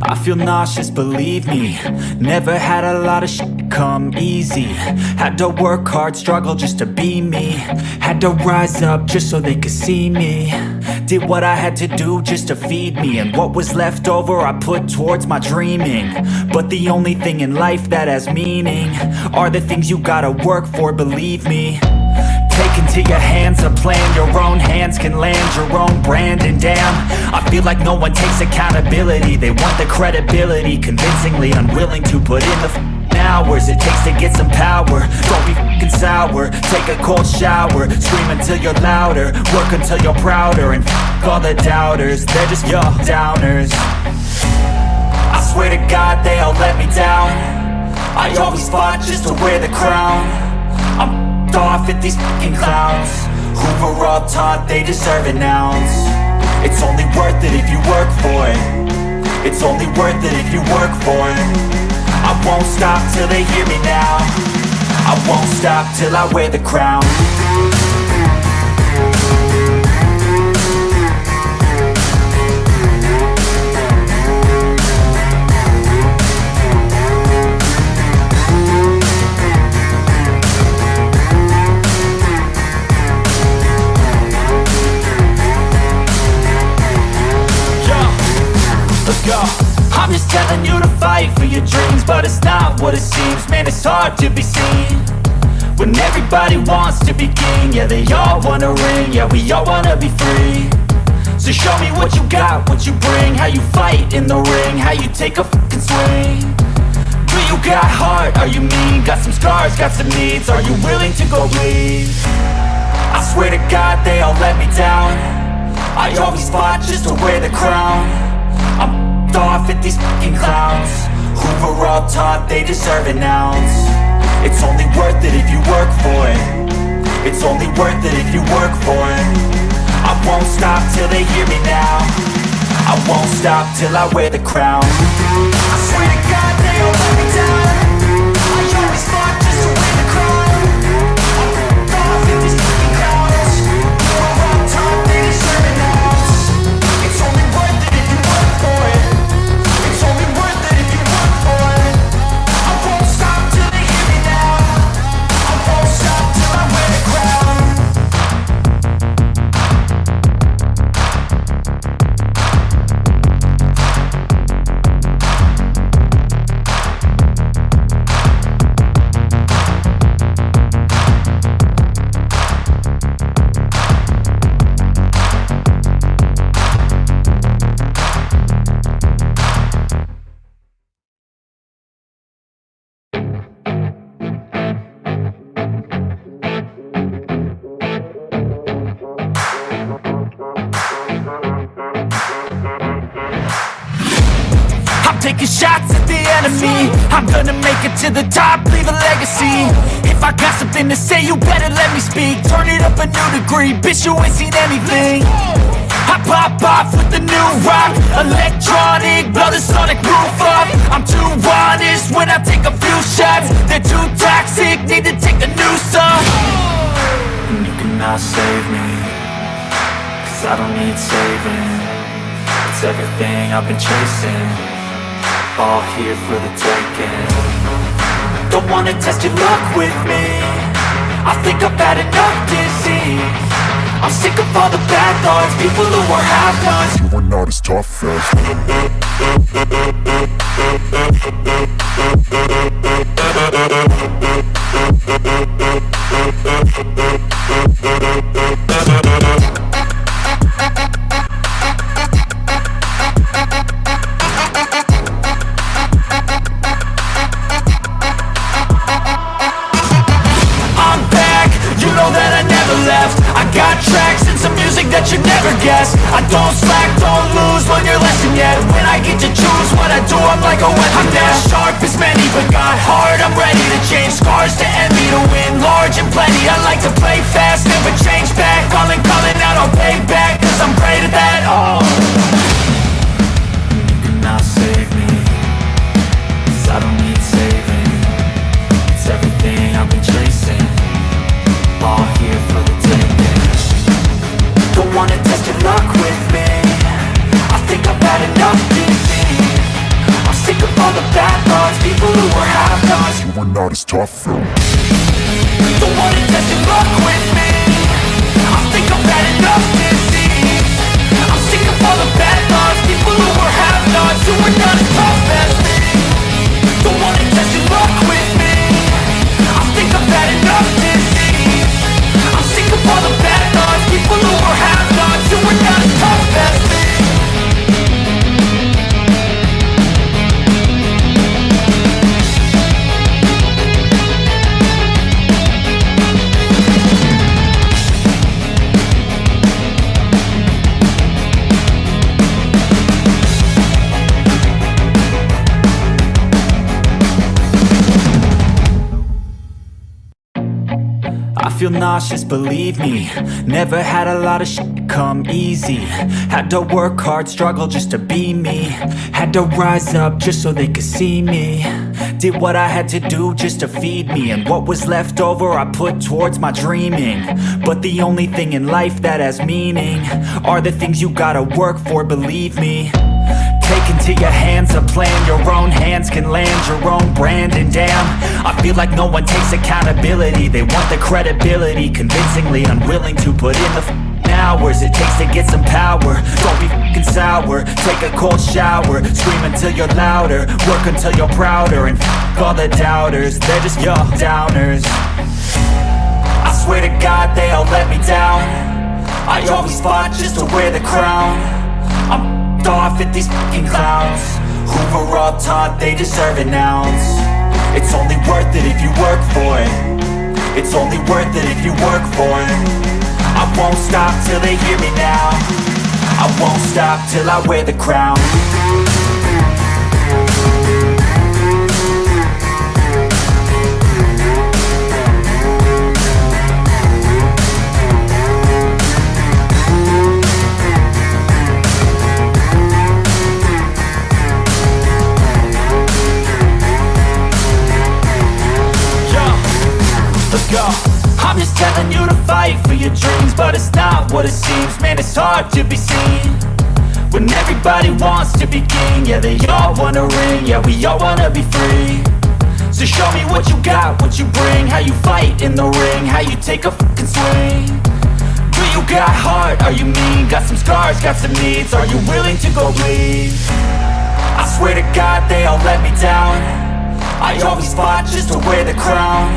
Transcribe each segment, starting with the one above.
I feel nauseous, believe me. Never had a lot of shit come easy. Had to work hard, struggle just to be me. Had to rise up just so they could see me. Did what I had to do just to feed me. And what was left over I put towards my dreaming. But the only thing in life that has meaning are the things you gotta work for, believe me. Take into your hands a plan. Your own hands can land your own brand. And damn, I feel like no one takes accountability. They want the credibility, convincingly unwilling to put in the hours it takes to get some power. Don't be f***ing sour. Take a cold shower. Scream until you're louder. Work until you're prouder. And f*** all the doubters, they're just your downers. I swear to God they all let me down. I always fought just to wear the crown. I'm off at these fucking clowns who were all taught they deserve an ounce. It's only worth it if you work for it. It's only worth it if you work for it. I won't stop till they hear me now. I won't stop till I wear the crown. I'm just telling you to fight for your dreams, but it's not what it seems. Man, it's hard to be seen when everybody wants to be king. Yeah, they all wanna ring, yeah, we all wanna be free. So show me what you got, what you bring, how you fight in the ring, how you take a fucking swing. Do you got heart, are you mean? Got some scars, got some needs, are you willing to go bleed? I swear to God they all let me down. I always fought just to wear the crown. I'm off at these fucking clowns who were all taught they deserve an ounce. It's only worth it if you work for it. It's only worth it if you work for it. I won't stop till they hear me now. I won't stop till I wear the crown. I swear to God they all let me down. I always fought just to wear the crown. I'm off at these fucking clowns who were all taught they deserve an ounce. It's only worth it if you work for it. It's only worth it if you work for it. I won't stop till they hear me now. I won't stop till I wear the crown. Taking shots at the enemy. I'm gonna make it to the top, leave a legacy. If I got something to say, you better let me speak. Turn it up a new degree, bitch, you ain't seen anything. I pop off with the new rock, electronic, blow the sonic roof up. I'm too honest when I take a few shots. They're too toxic, need to take the noose off. And you cannot save me, cause I don't need saving. It's everything I've been chasing, all here for the taking. Don't wanna test your luck with me, I think I've had enough disease. I'm sick of all the bad thoughts, people who are half-nots. You are not as tough that you never guess. I don't slack, don't lose, learn your lesson yet. When I get to choose what I do, I'm like a weapon. I'm not sharp as many, but got hard. I'm ready to change scars to envy, to win large and plenty. I like to play fast, never change back. Calling out, I'll pay back, cause I'm great at that. Oh, you cannot save me, cause I don't need saving. It's everything I've been chasing, all here for the taking. Don't wanna test your luck with me, I think I've had enough disease. not as tough though. Don't wanna test your luck with me. I think I've had enough disease. I'm sick of all the bad thoughts, people who are have-nots, who are not as tough as me. Don't wanna test your luck with me. I think I've had enough disease. I'm sick of all the bad thoughts, people who are have-nots, who are not as tough as me. I feel nauseous, believe me. Never had a lot of shit come easy. Had to work hard, struggle just to be me. Had to rise up just so they could see me. Did what I had to do just to feed me, and what was left over I put towards my dreaming. But the only thing in life that has meaning are the things you gotta work for, believe me. Take into your hands a plan, your own hands can land your own brand. And damn, I feel like no one takes accountability. They want the credibility, convincingly unwilling to put in the hours it takes to get some power. Don't be f***ing sour, take a cold shower. Scream until you're louder, work until you're prouder. And f*** all the doubters, they're just your downers. I swear to God they all let me down. I always fought just to wear the crown. I'm off at these fucking clowns who were all taught they deserve an ounce. It's only worth it if you work for it. It's only worth it if you work for it. I won't stop till they hear me now. I won't stop till I wear the crown. Go. I'm just telling you to fight for your dreams, but it's not what it seems. Man, it's hard to be seen when everybody wants to be king. Yeah, they all wanna ring, yeah, we all wanna be free. So show me what you got, what you bring, how you fight in the ring, how you take a fucking swing. Do you got heart, are you mean? Got some scars, got some needs, are you willing to go bleed? I swear to God they all let me down. I always fought just to wear the crown.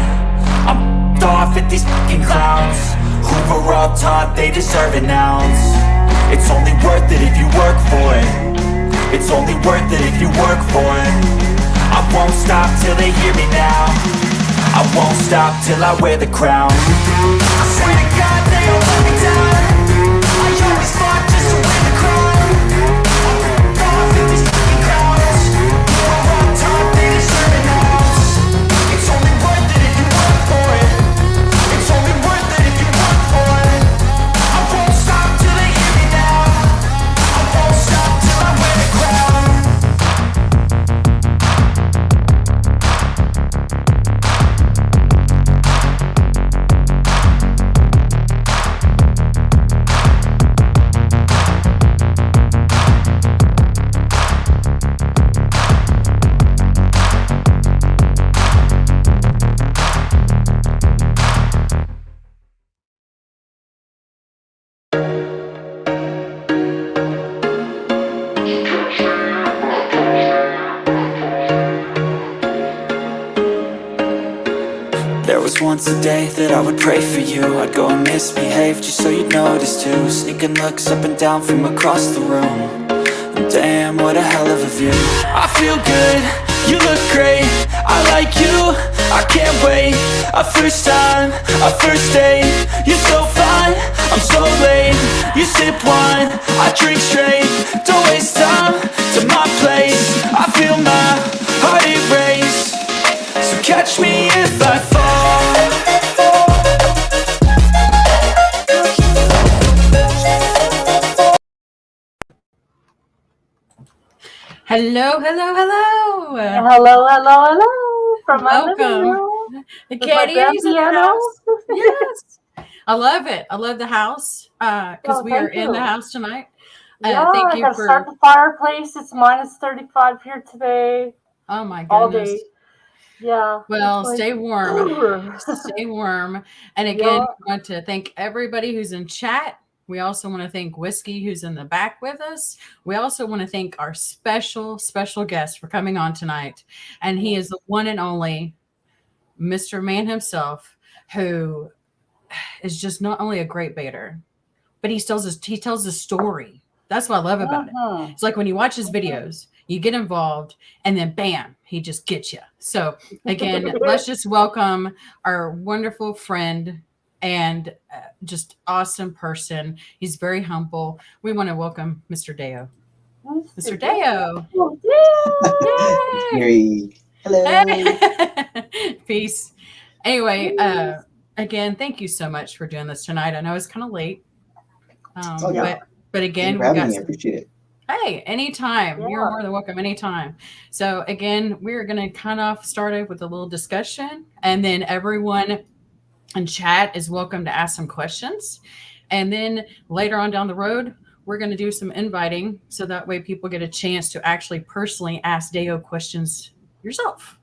I'm off at these fucking clowns who were all taught they deserve an ounce. It's only worth it if you work for it. It's only worth it if you work for it. I won't stop till they hear me now. I won't stop till I wear the crown. I swear to God they all let me down. I always fought just to wear the crown. I'm off at these fucking clowns who were all taught they deserve an ounce. It's only worth it if you work for it. It's only worth it if you work for it. I won't stop till they hear me now. I won't stop till I wear the crown. There was once a day that I would pray for you. I'd go and misbehave just so you'd notice too. Sneaking looks up and down from across the room. And damn, what a hell of a view. I feel good, you look great, I like you, I can't wait. A first time, a first date. You're so fine, I'm so late. You sip wine, I drink straight. Don't waste time to my place. I feel my heart erase. So catch me if I fall. Hello, hello, hello. Hello, hello, hello. From my living Welcome. room. The With my Katie's in the grand house. piano. Yes. I love it. I love the house because Oh, we are thank in you. the house tonight. Yeah, Thank I you gotta for, start the fireplace. It's minus 35 here today. oh my All goodness. day. Yeah. Well, It's stay warm. like, Stay warm. And again, yeah. we want to thank everybody who's in chat. We also want to thank Whiskey, who's in the back with us. We also want to thank our special guest for coming on tonight. And he is the one and only Mr. Man himself, who is just not only a great baiter, but he tells a story. That's what I love about it. Mhm. It's like when you watch his videos, you get involved, and then bam, he just gets you. So again, let's just welcome our wonderful friend and just awesome person. He's very humble. We want to welcome Mr. DEYO. Mr. DEYO. Oh, Yay! Mary. Hello. Peace. Anyway, again, thank you so much for doing this tonight. I know it's kind of late, Oh, yeah. but Thank again, you for we having got me. I appreciate it. Hey, anytime. You're Yeah. more than welcome anytime. So again, we're going to kind of start it with a little discussion, and then everyone in chat is welcome to ask some questions. And then later on down the road, we're going to do some inviting so that way people get a chance to actually personally ask DEYO questions yourself.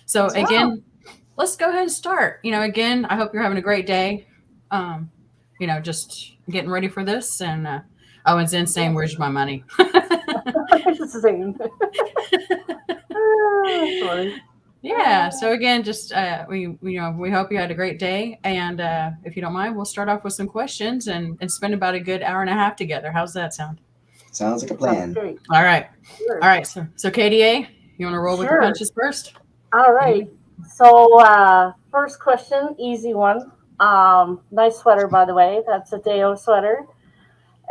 So again, let's go ahead and start. Again, I hope you're having a great day. Just getting ready for this. And and Zen saying, "Where's my money?" it's the same. Sorry. Yeah. So again, just we hope you had a great day, and if you don't mind, we'll start off with some questions and spend about a good hour and a half together. How's that sound? Sounds like a Sounds plan. great. All right. Sure. All right. So KDA, you want to roll with the Sure. punches first? All right. So first question, easy one. Nice sweater, by the way. That's a DEYO sweater.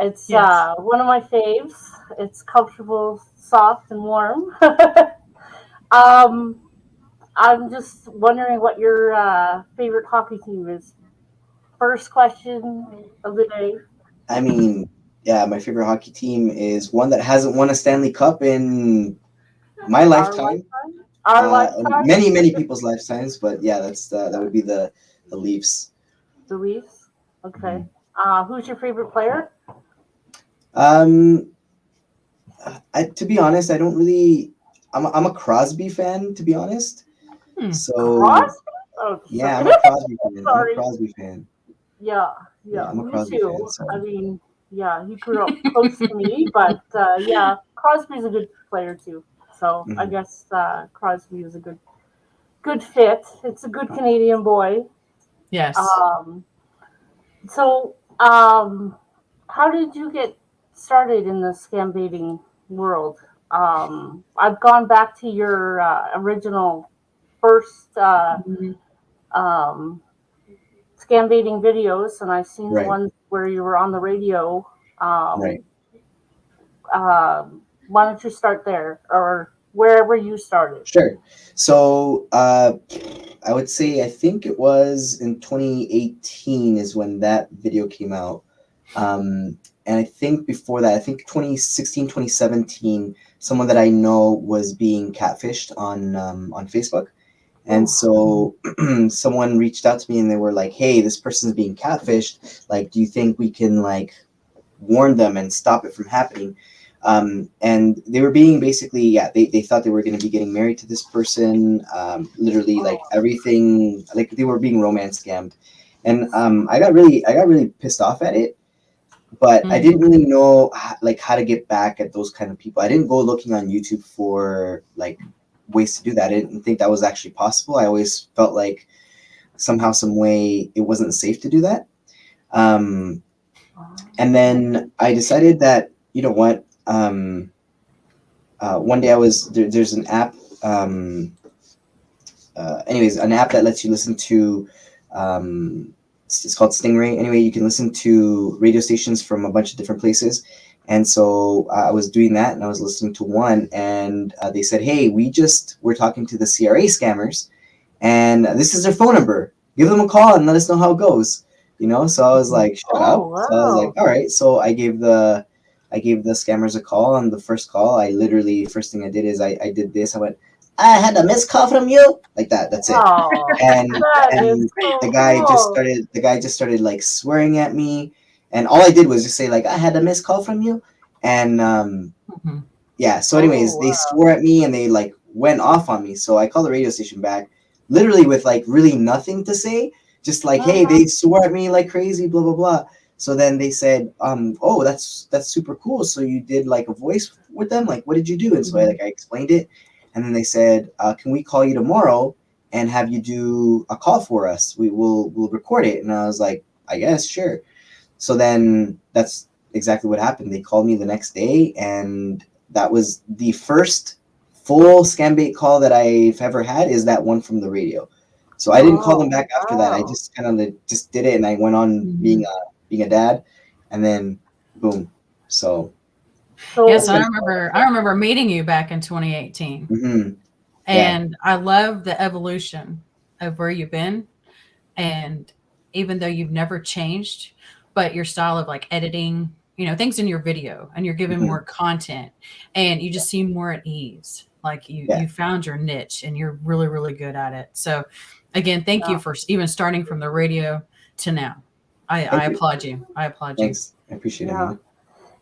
It's Yes. one of my faves. It's comfortable, soft, and warm. I'm just wondering what your favorite hockey team is. First question of the day. I mean, yeah, my favorite hockey team is one that hasn't won a Stanley Cup in my lifetime. Our And lifetime. many people's lifetimes, but yeah, that would be the Leafs. The Leafs. Okay. Who's your favorite player? To be honest, I don't really. I'm a Crosby fan, to be honest. So Crosby? Oh, yeah, I'm sorry. a Crosby fan. Sorry. I'm a Crosby fan. Yeah, I'm a me Crosby too. fan. So. I mean, yeah, he grew up close to me, but yeah, Crosby's a good player too. So I guess Crosby is a good fit. It's a good Canadian boy. Yes. So how did you get started in the scam baiting world? I've gone back to your original first scam baiting videos, and I've seen the ones where you were on the radio. Right. Why don't you start there, or wherever you started? Sure. So I would say I think it was in 2018 is when that video came out. And I think before that, I think 2016, 2017, someone that I know was being catfished on Facebook. And so someone reached out to me and they were like, "Hey, this person's being catfished. Like, do you think we can like warn them and stop it from happening?" And they were being basically, they thought they were going to be getting married to this person. Literally like everything, like they were being romance scammed. And I got really pissed off at it, but I didn't really know like how to get back at those kind of people. I didn't go looking on YouTube for like ways to do that. I didn't think that was actually possible. I always felt like somehow, some way it wasn't safe to do that. And then I decided that, you know what, one day I was there's an app, anyways, an app that lets you listen to, it's called Stingray. Anyway, you can listen to radio stations from a bunch of different places. And so I was doing that, and I was listening to one, and they said, "Hey, we're talking to the CRA scammers, and this is their phone number. Give them a call and let us know how it goes." You know, so I was like, "Shut up!" Wow. So I was like, "All right." So I gave the scammers a call. On the first call, first thing I did is I did this. I went, "I had a missed call from you," like that. That's it. And the guy just started like swearing at me, and all I did was just say like, "I had a missed call from you," and yeah. So anyways, they swore at me, and they like went off on me. So I called the radio station back, literally with like really nothing to say, just like, hey, they swore at me like crazy, blah blah blah. So then they said, oh, that's super cool. So you did like a voice with them, like what did you do? And so I explained it, and then they said, can we call you tomorrow and have you do a call for us? We'll record it. And I was like, I guess, sure. So then that's exactly what happened. They called me the next day, and that was the first full Scambait call that I've ever had, is that one from the radio. So I didn't call them back after that. I just kind of just did it, and I went on being a dad, and then boom. So yes, I remember meeting you back in 2018. Mm-hmm. And I love the evolution of where you've been. And even though you've never changed, but your style of like editing, you know, things in your video, and you're giving more content, and you just seem more at ease. Like you found your niche, and you're really, really good at it. So again, thank you for even starting from the radio to now. I applaud you. I applaud you. Thanks. I appreciate it.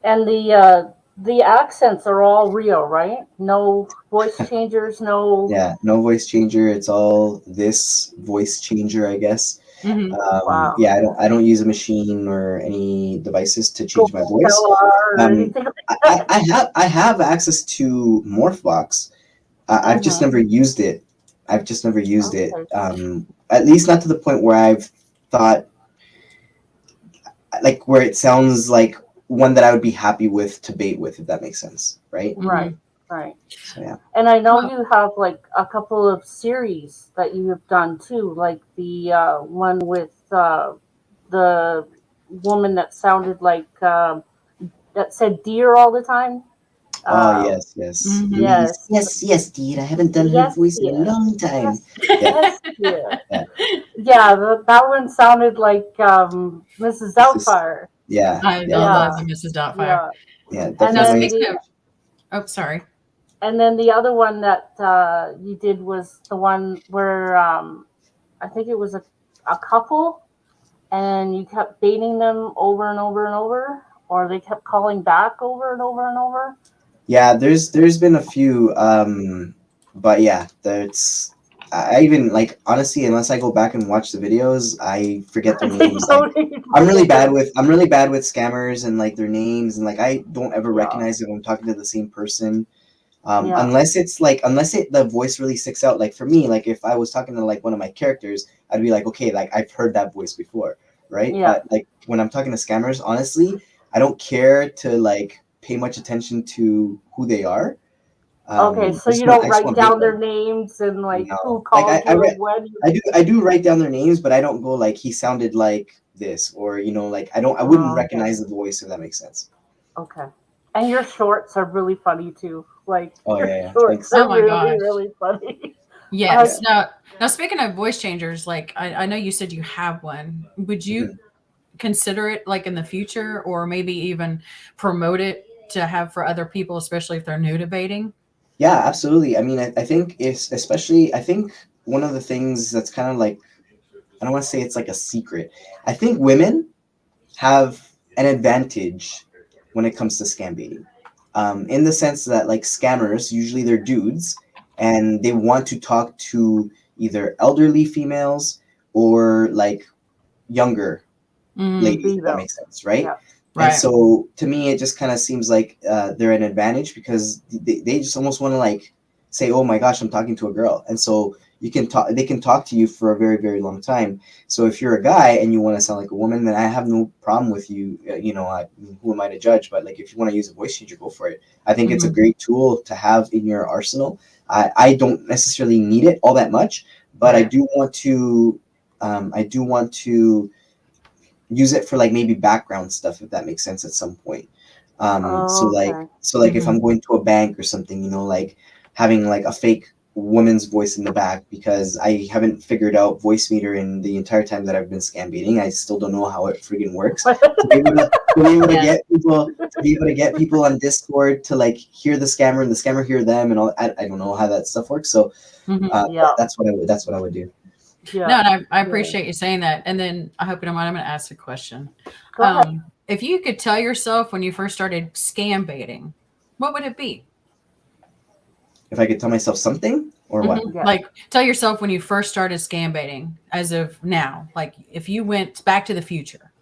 And the accents are all real, right? No voice changers, no. Yeah, no voice changer. It's all this voice changer, I guess. Wow. Yeah, I don't use a machine or any devices to change my voice. I have access to Morphbox. I've just never used it. I've just never used it. At least not to the point where I've thought, like, where it sounds like one that I would be happy with to bait with, if that makes sense, right? Right. So, yeah. And I know you have like a couple of series that you have done too, like the one with the woman that sounded like that said deer all the time. Oh yes. Yes, dear. I haven't done her voice in a long time. Yes, that one sounded like Mrs. Doubtfire. Yeah, I love the Mrs. Doubtfire. Yeah, definitely. Sorry. And then the other one that you did was the one where I think it was a couple, and you kept baiting them over and over and over, or they kept calling back over and over and over. Yeah, there's been a few, but yeah, I even, like, honestly, unless I go back and watch the videos, I forget their names. Like, I'm really bad with scammers and like their names, and like I don't ever recognize if I'm talking to the same person. Unless the voice really sticks out. Like for me, like if I was talking to like one of my characters, I'd be like, okay, like I've heard that voice before, right? But like when I'm talking to scammers, honestly, I don't care to like pay much attention to who they are. Okay, so you don't write down their names and like who called you when? I do write down their names, but I don't go like he sounded like this, or like I wouldn't recognize the voice, if that makes sense. Okay. And your shorts are really funny too. Like shorts are really funny. Yes. Now speaking of voice changers, like I know you said you have one. Would you consider it like in the future, or maybe even promote it to have for other people, especially if they're new to baiting? Yeah, absolutely. I mean, I think I think one of the things that's kind of like, I don't want to say it's like a secret. I think women have an advantage when it comes to scam baiting, in the sense that like scammers, usually they're dudes, and they want to talk to either elderly females or like younger ladies, if that makes sense, right? Yeah. And so to me, it just kind of seems like they're an advantage, because they just almost want to like say, oh my gosh, I'm talking to a girl. And so they can talk to you for a very, very long time. So if you're a guy and you want to sound like a woman, then I have no problem with you. Who am I to judge? But like, if you want to use a voice changer, go for it. I think it's a great tool to have in your arsenal. I don't necessarily need it all that much, but I do want to use it for like maybe background stuff, if that makes sense, at some point. So if I'm going to a bank or something, like having like a fake woman's voice in the back, because I haven't figured out voice meter in the entire time that I've been scam baiting. I still don't know how it freaking works. To be able to get people on Discord to like hear the scammer and the scammer hear them and all. I don't know how that stuff works. So that's what I would do. Yeah. No, and I appreciate you saying that. And then I hope you don't mind, I'm going to ask a question. If you could tell yourself when you first started scam baiting, what would it be? If I could tell myself something or what? Mhm. Yeah. Like, tell yourself when you first started scam baiting, as of now. Like, if you went back to the future,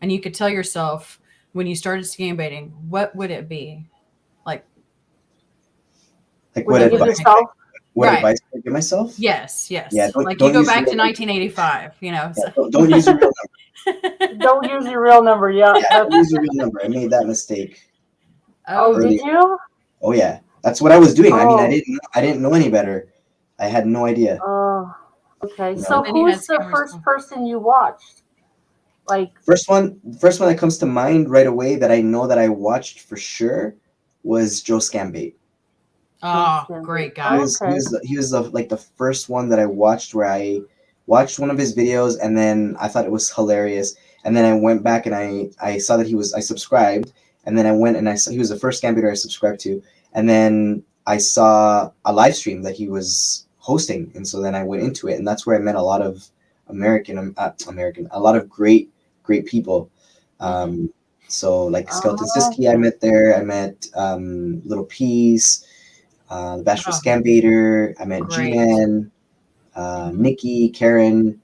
and you could tell yourself when you started scam baiting, what would it be? Like, Like Would you give yourself? what Right. advice would I give myself? yes, yes. Yeah, Like don't you go use back your to real 1985. You know. Yeah, So. don't use your real number. Don't use your real number. Yeah. Yeah, don't use your real number. I made that mistake. Oh, Oh, did you? Oh yeah, that's what I was doing. I mean, Oh. I didn't know any better. I had no idea. Oh. Okay. No. So Then you had who's the scammers. first person you watched? Like, First one that comes to mind right away that I know that I watched for sure was Joe Scambait. oh, Scambait. great He guy. was Okay. like the first one that I watched where I watched one of his videos and then I thought it was hilarious. And then I went back and I saw that I subscribed, and then I went and I saw he was the first Scambaiter I subscribed to. And then I saw a live stream that he was hosting, and so then I went into it, and that's where I met a lot of a lot of great people. So like Skeleton Siski, I met there. I met Little Peace, the Bachelor Oh. Scambaiter. I met Great. G-Man, Nikki, Karen.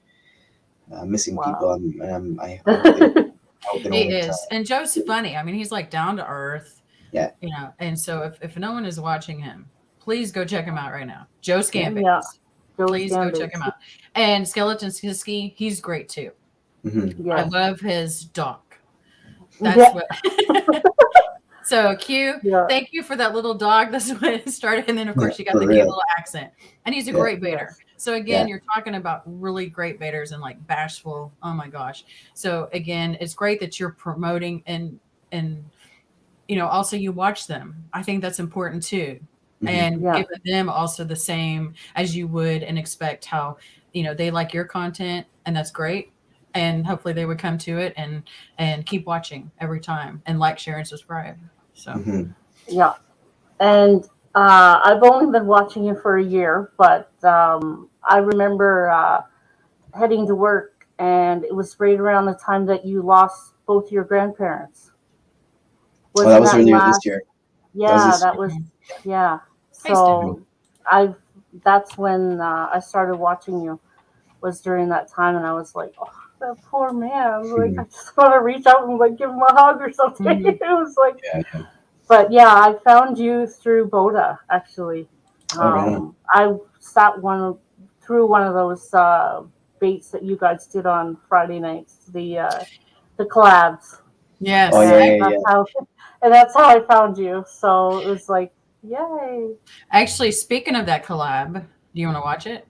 Missing Wow. people. I hope they He don't, is, and Joe's funny. I mean, he's like down to earth. Yeah. You know, and so if no one is watching him, please go check him out right now. Joe Scambait. Yeah. Joe Please go Scambait. check him out. And Skeleton Siski, he's great too. Mhm. I Yeah. love his dog. That's Yeah. what. So Q, Yeah. thank you for that little dog. That's when it started. And then of course you got For the real. cute little accent. And he's a Yeah. great baiter. So again, Yeah. you're talking about really great baiters and like bashful. Oh my gosh. So again, it's great that you're promoting and you know, also you watch them. I think that's important too. Mhm. And Yeah. giving them also the same as you would and expect how, you know, they like your content, and that's great. And hopefully they would come to it and keep watching every time and like, share, and subscribe. So Mhm. Yeah. And I've only been watching you for a year, but I remember heading to work, and it was right around the time that you lost both your grandparents. Oh, that was earlier this year. Yeah, this that was, yeah. Thanks, So that's when I started watching you, was during that time, and I was like, oh, that poor man. Like, I just want to reach out and like give him a hug or something. Mhm. It was like, Yeah. but yeah, I found you through Boda actually. Right. I sat through one of those baits that you guys did on Friday nights, the collabs. yes. Oh, yeah. And that's how I found you. So it was like, yay. Actually, speaking of that collab, do you want to watch it?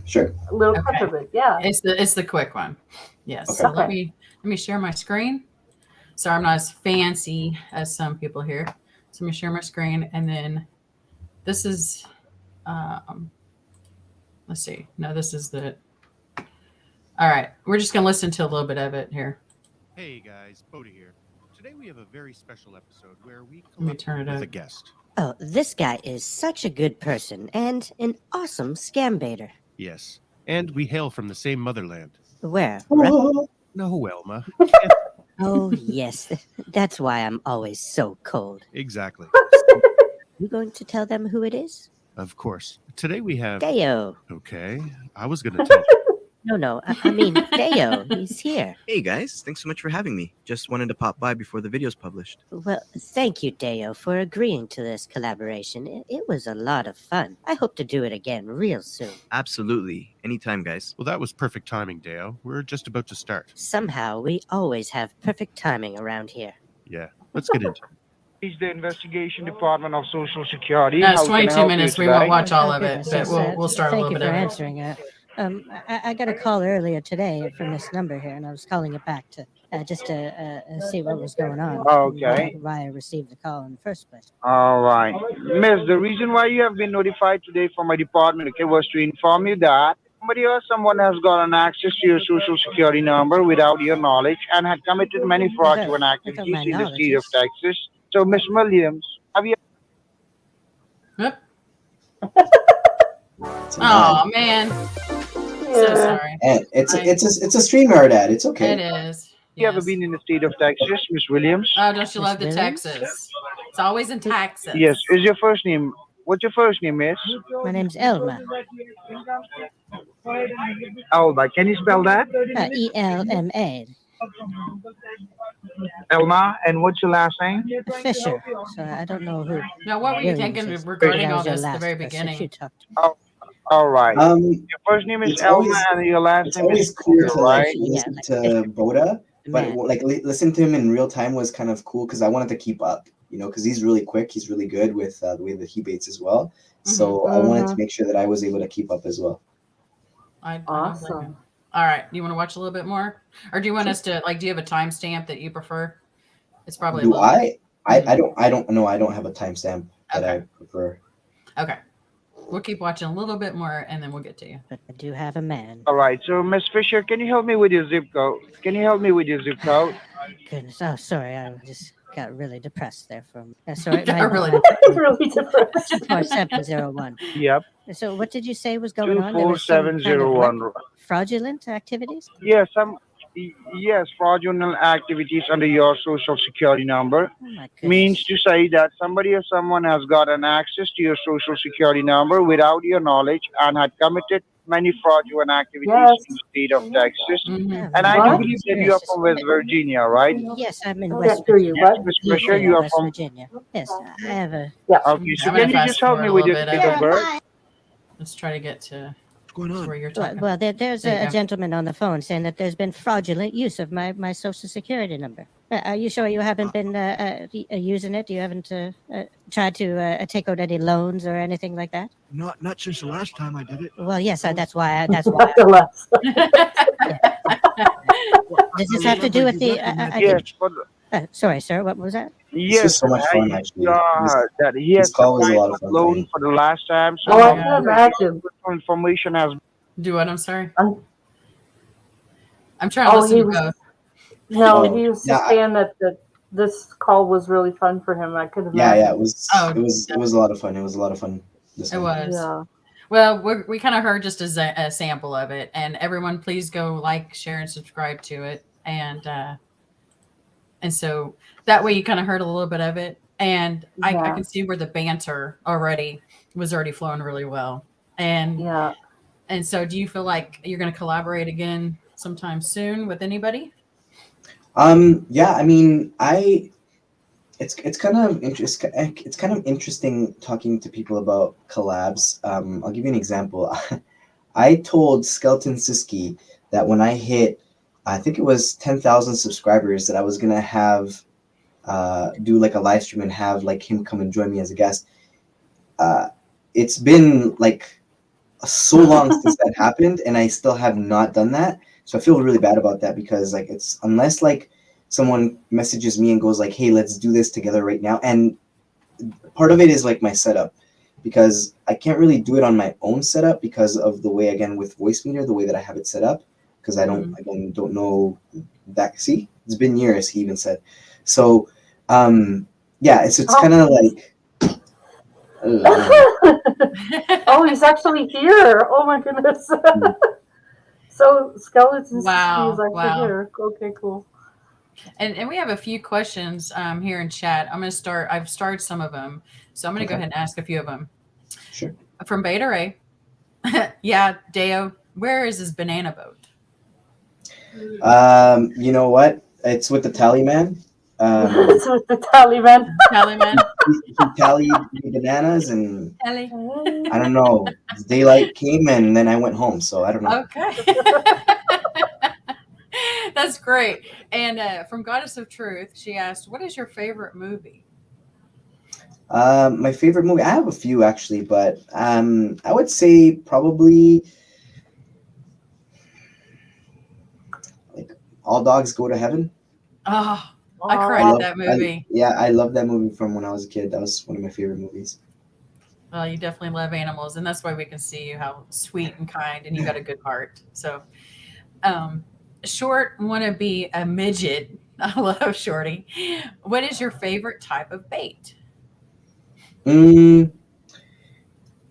Sure. A little Okay. clip of it, yeah. It's the quick one. Yes. Okay. So let me share my screen. Sorry, I'm not as fancy as some people here. So let me share my screen, and then this is let's see. No, this is the all right. We're just gonna listen to a little bit of it here. Hey guys, Bodhi here. Today we have a very special episode where we Let me turn it with up. a guest. Oh, this guy is such a good person and an awesome scam baiter. Yes, and we hail from the same motherland. Where? Oh, No, Elma. Oh, yes. That's why I'm always so cold. Exactly. You going to tell them who it is? Of course. Today we have. DEYO. Okay, I was gonna tell you. No, I mean DEYO. He's here. Hey guys, thanks so much for having me. Just wanted to pop by before the video's published. Well, thank you, DEYO, for agreeing to this collaboration. It was a lot of fun. I hope to do it again real soon. Absolutely. Anytime, guys. Well, that was perfect timing, Deo. We're just about to start. Somehow, we always have perfect timing around here. Yeah, let's get into it. Is the Investigation Department of Social Security. No, it's How can I 22 help you minutes. We today? won't watch all of Okay, it, but we'll start a Thank little you bit for of it. answering it. I got a call earlier today from this number here, and I was calling it back to just to see what was going on. Okay. Why I received the call in the first place. All right. Miss, the reason why you have been notified today from my department, okay, was to inform you that somebody or someone has gotten access to your social security number without your knowledge and had committed many fraudulent activities my in the knowledge state of is- Texas. So, Miss Williams, have you Yep. it's Oh man, so Yeah. sorry. And it's a StreamYard ad. It's okay. It is. ever Yes. been in the state of Texas, Miss Williams? Oh, don't you love the Miss Williams? Texas? It's always in Texas. Yes. Is your first name What's your first name, miss? My name's Elma. Alba. Can you spell that? ELMA. Elma. And what's your last name? Fisher. So I don't know who. Now, what were you Williams thinking is. regarding That all was your this at the last very person. If you beginning? talked. Oh, all right. Your first name is It's Elma, always and your last it's name always is cool Fisher, to like right? listen like to Fisher. Boda, but Man. like listen to him in real time was kind of cool because I wanted to keep up, you know, because he's really quick, he's really good with the way that he baits as well. So I wanted to make sure that I was able to keep up as well. I don't blame Awesome. you. All right. Do you want to watch a little bit more, or do you want us to like? Do you have a timestamp that you prefer? It's probably a Do little bit. I don't know. I don't have a timestamp that I prefer. Okay. We'll keep watching a little bit more, and then we'll get to you. But I do have a man. All right. So, Miss Fisher, can you help me with your zip code? Can you help me with your zip code? Goodness. Oh, sorry. I just got really depressed there from. Sorry. Really really depressed. 24701. Yep. So what did you say was going on? There was some kind of 24701. what? Fraudulent activities? Yes, yes, fraudulent activities under your social security number. Oh my Means goodness. to say that somebody or someone has gotten access to your social security number without your knowledge and had committed many fraudulent activities Yes. in the state of Texas. Mhm. And I do What? believe that you are from West Virginia, right? Yes, I'm in I West can't hear you. Virginia. What? Miss Fisher, you are West from. Virginia. Yes, I have a. Yeah. Okay, so I'm gonna can you fast just help me forward a with your little date bit. of birth? Let's try to get to What's going on? where you're Well, talking. well there's There you a go. gentleman on the phone saying that there's been fraudulent use of my social security number. Are you sure you haven't been using it? You haven't tried to take out any loans or anything like that? Not since the last time I did it. Well, yes, that's why. Not the less. Does this have to do with the? Yes, but Sorry, sir. What was that? This yes, was so much fun actually. that he has This call was a applied lot for of fun for loan me. for the last time. So Oh, my I God. can imagine. personal information has. Do what? I'm sorry. Um, I'm trying to Oh, listen he to was- both. No, Oh, he was yeah, just saying that this call was really fun for him. I could imagine. Yeah, it was. Oh, it was a lot of fun. It was a lot of fun. This It one. was. Yeah. Well, we kind of heard just a sample of it, and everyone, please go like, share, and subscribe to it, and so that way you kind of heard a little bit of it, and I Yeah. can see where the banter was already flowing really well, and Yeah. and so do you feel like you're going to collaborate again sometime soon with anybody? Yeah, I mean, it's kind of it's kind of interesting talking to people about collabs. I'll give you an example. I told Skeleton Siski that when I hit, I think it was 10,000 subscribers, that I was gonna have do like a live stream and have like him come and join me as a guest. It's been like so long since that happened, and I still have not done that. So I feel really bad about that because like it's unless like someone messages me and goes like, hey, let's do this together right now. And part of it is like my setup, because I can't really do it on my own setup because of the way, again, with Voicemeeter, the way that I have it set up, because I don't, again, don't know that. See, it's been years, he even said. So, yeah, it's kind of like. Oh, he's actually here. Oh my goodness. So Skeleton Wow, is actually wow. here. Okay, cool. And we have a few questions here in chat. I've started some of them, so I'm going to go ahead and ask a few of them. Sure. From Beta Ray. Yeah, DEYO, where is his banana boat? You know what? It's with the tally man. It's with the Taliban. Tallyman? He tallied the bananas, and Tally. I don't know. Daylight came, and then I went home. So I don't know. Okay. That's great. And from Goddess of Truth, she asked, what is your favorite movie? My favorite movie, I have a few actually, but I would say probably like All Dogs Go to Heaven. Oh, I cried at that movie. I love that movie from when I was a kid. That was one of my favorite movies. Well, you definitely love animals, and that's why we can see you how sweet and kind, and you got a good heart. So, Short want to be a midget. I love Shorty. What is your favorite type of bait?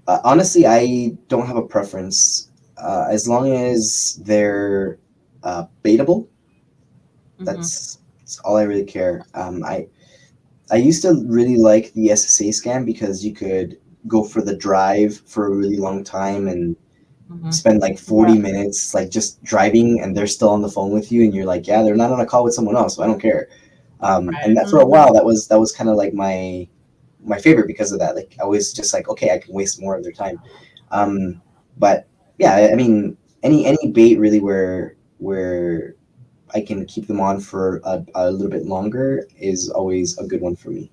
Honestly, I don't have a preference. As long as they're baitable, that's all I really care. I used to really like the SSA scam because you could go for the drive for a really long time and Mhm. spend like 40 minutes like just driving, and they're still on the phone with you, and you're like, yeah, they're not on a call with someone else, so I don't care. And that for a while, that was kind of like my favorite because of that. Like I was just like, okay, I can waste more of their time. But yeah, I mean, any bait really where I can keep them on for a little bit longer is always a good one for me.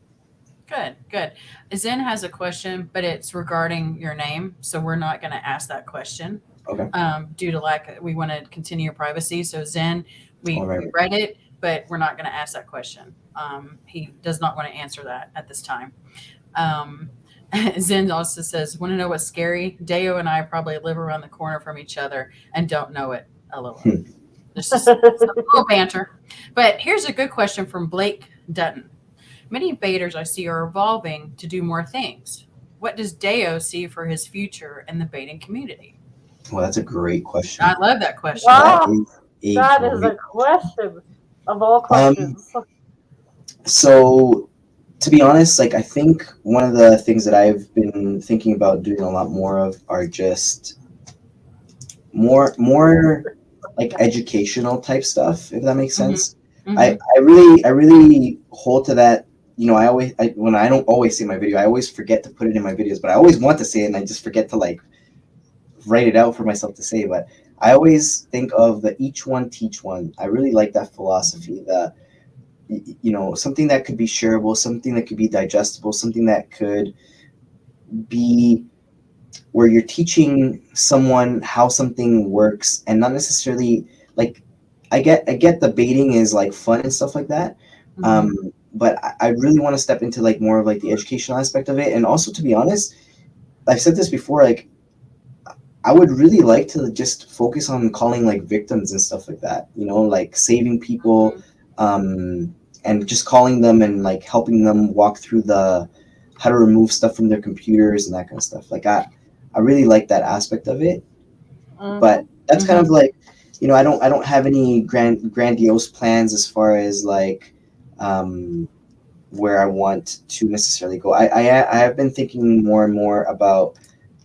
Good, good. Zen has a question, but it's regarding your name, so we're not going to ask that question. Okay. Due to we want to continue your privacy. So Zen, we All right. read it, but we're not going to ask that question. He does not want to answer that at this time. Zen also says, want to know what's scary? DEYO and I probably live around the corner from each other and don't know it. LOL. This is a little banter. But here's a good question from Blake Dutton. Many baiters I see are evolving to do more things. What does DEYO see for his future in the baiting community? Well, that's a great question. I love that question. Wow, that is a question of all questions. So, to be honest, like I think one of the things that I've been thinking about doing a lot more of are just more like educational type stuff, if that makes sense. Mm-hmm. I really hold to that. You know, when I don't always say my video, I always forget to put it in my videos, but I always want to say it and I just forget to like write it out for myself to say. But I always think of the each one teach one. I really like that philosophy, that, you know, something that could be shareable, something that could be digestible, something that could be where you're teaching someone how something works, and not necessarily like, I get the baiting is like fun and stuff like that. Mm-hmm. But I really want to step into like more of like the educational aspect of it. And also, to be honest, I've said this before, like I would really like to just focus on calling like victims and stuff like that, you know, like saving people, and just calling them and like helping them walk through how to remove stuff from their computers and that kind of stuff. Like I really like that aspect of it. But that's kind of like, you know, I don't have any grandiose plans as far as like where I want to necessarily go. I have been thinking more and more about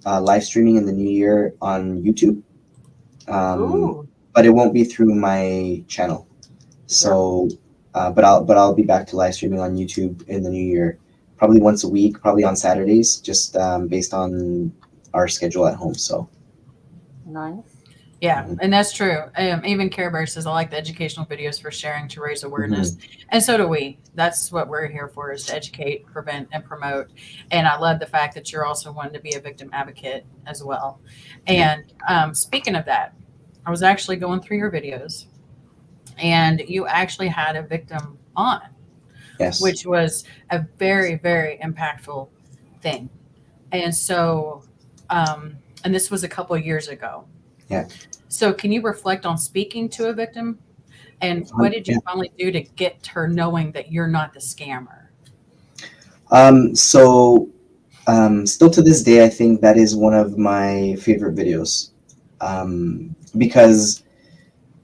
live streaming in the new year on YouTube, but it won't be through my channel. So, but I'll be back to live streaming on YouTube in the new year, probably once a week, probably on Saturdays, just based on our schedule at home. So nice. Yeah, and that's true. Even Care Bear says, I like the educational videos for sharing to raise awareness. And so do we. That's what we're here for, is to educate, prevent, and promote. And I love the fact that you're also wanting to be a victim advocate as well. And speaking of that, I was actually going through your videos, and you actually had a victim on, which was a very, very impactful thing. And so, and this was a couple of years ago. Yeah. So can you reflect on speaking to a victim, and what did you finally do to get her knowing that you're not the scammer? Still to this day, I think that is one of my favorite videos, because,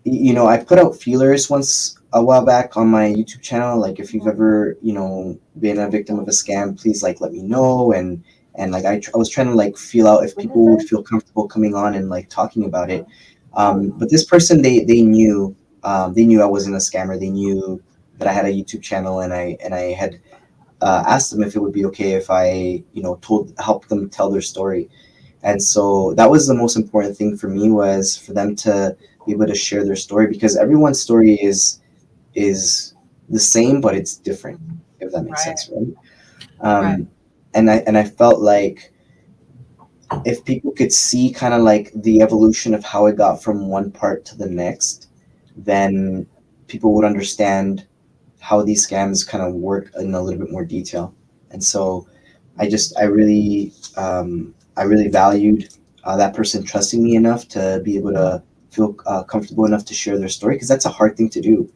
you know, I put out feelers once a while back on my YouTube channel. Like, if you've ever, you know, been a victim of a scam, please like let me know. And like I was trying to like feel out if people would feel comfortable coming on and like talking about it. But this person, they knew I wasn't a scammer. They knew that I had a YouTube channel, and I had asked them if it would be okay if I, you know, helped them tell their story. And so that was the most important thing for me, was for them to be able to share their story, because everyone's story is the same, but it's different, if that makes sense, right? And I felt like if people could see kind of like the evolution of how it got from one part to the next, then people would understand how these scams kind of work in a little bit more detail. And so I really valued that person trusting me enough to be able to feel comfortable enough to share their story, because that's a hard thing to do.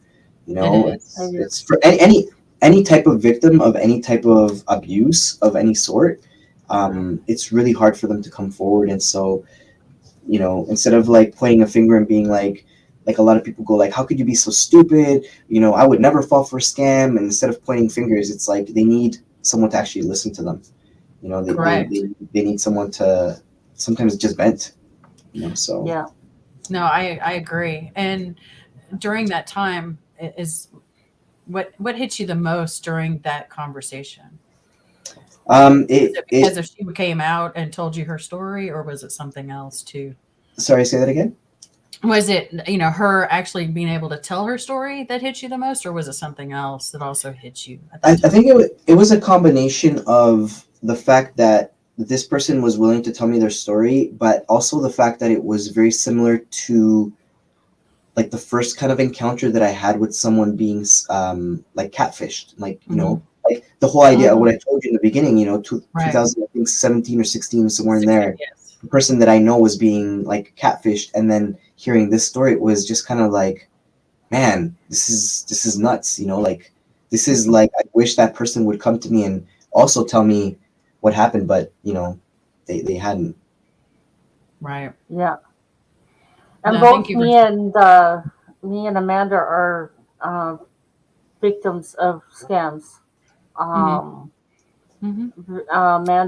You know, it's for any type of victim of any type of abuse of any sort. It's really hard for them to come forward. And so, you know, instead of like pointing a finger and being like a lot of people go like, how could you be so stupid? You know, I would never fall for a scam. And instead of pointing fingers, it's like they need someone to actually listen to them. You know, they Correct. they need someone to sometimes just vent. You know, so Yeah. No, I agree. And during that time is what hit you the most during that conversation? Was it because if she came out and told you her story, or was it something else too? Sorry, say that again. Was it, you know, her actually being able to tell her story that hit you the most, or was it something else that also hit you at that I time? think it was a combination of the fact that this person was willing to tell me their story, but also the fact that it was very similar to like the first kind of encounter that I had with someone being like catfished, like, you know, like the whole idea of what I told you in the beginning, you know, Right. 2017 or 16, somewhere in 16, there. yes. The person that I know was being like catfished, and then hearing this story, it was just kind of like, man, this is nuts, you know, like this is like, I wish that person would come to me and also tell me what happened, but you know, they hadn't. Right. Yeah. And No, thank both you me and Amanda are victims of scams. Amanda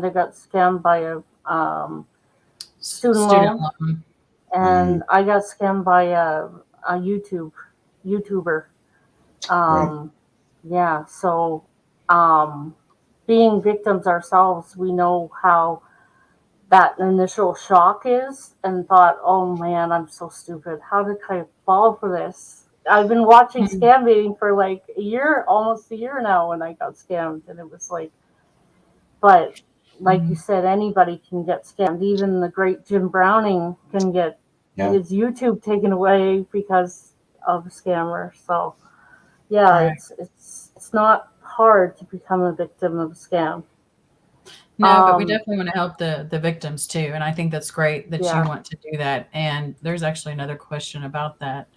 got scammed by a student loan, and I got scammed by a YouTuber. Right. Yeah, so being victims ourselves, we know how that initial shock is, and thought, oh man, I'm so stupid. How did I fall for this? I've been watching Scambaiting for like a year, almost a year now, when I got scammed, and it was like, but like you said, anybody can get scammed. Even the great Jim Browning can get his YouTube taken away because of a scammer. So yeah, it's not hard to become a victim of a scam. No, but we definitely want to help the victims too. And I think that's great that you want to do that. And there's actually another question about that.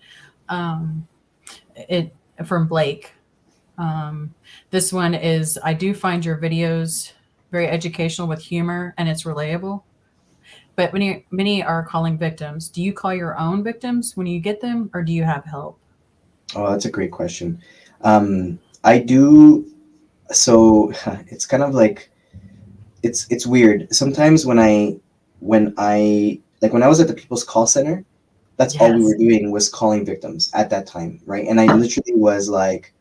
It from Blake. This one is, I do find your videos very educational with humor, and it's relatable. But many are calling victims. Do you call your own victims when you get them, or do you have help? Oh, that's a great question. I do. So it's kind of like, it's weird. Sometimes when I like when I was at the People's Call Center, that's all we were doing was calling victims at that time, right? And I literally was like,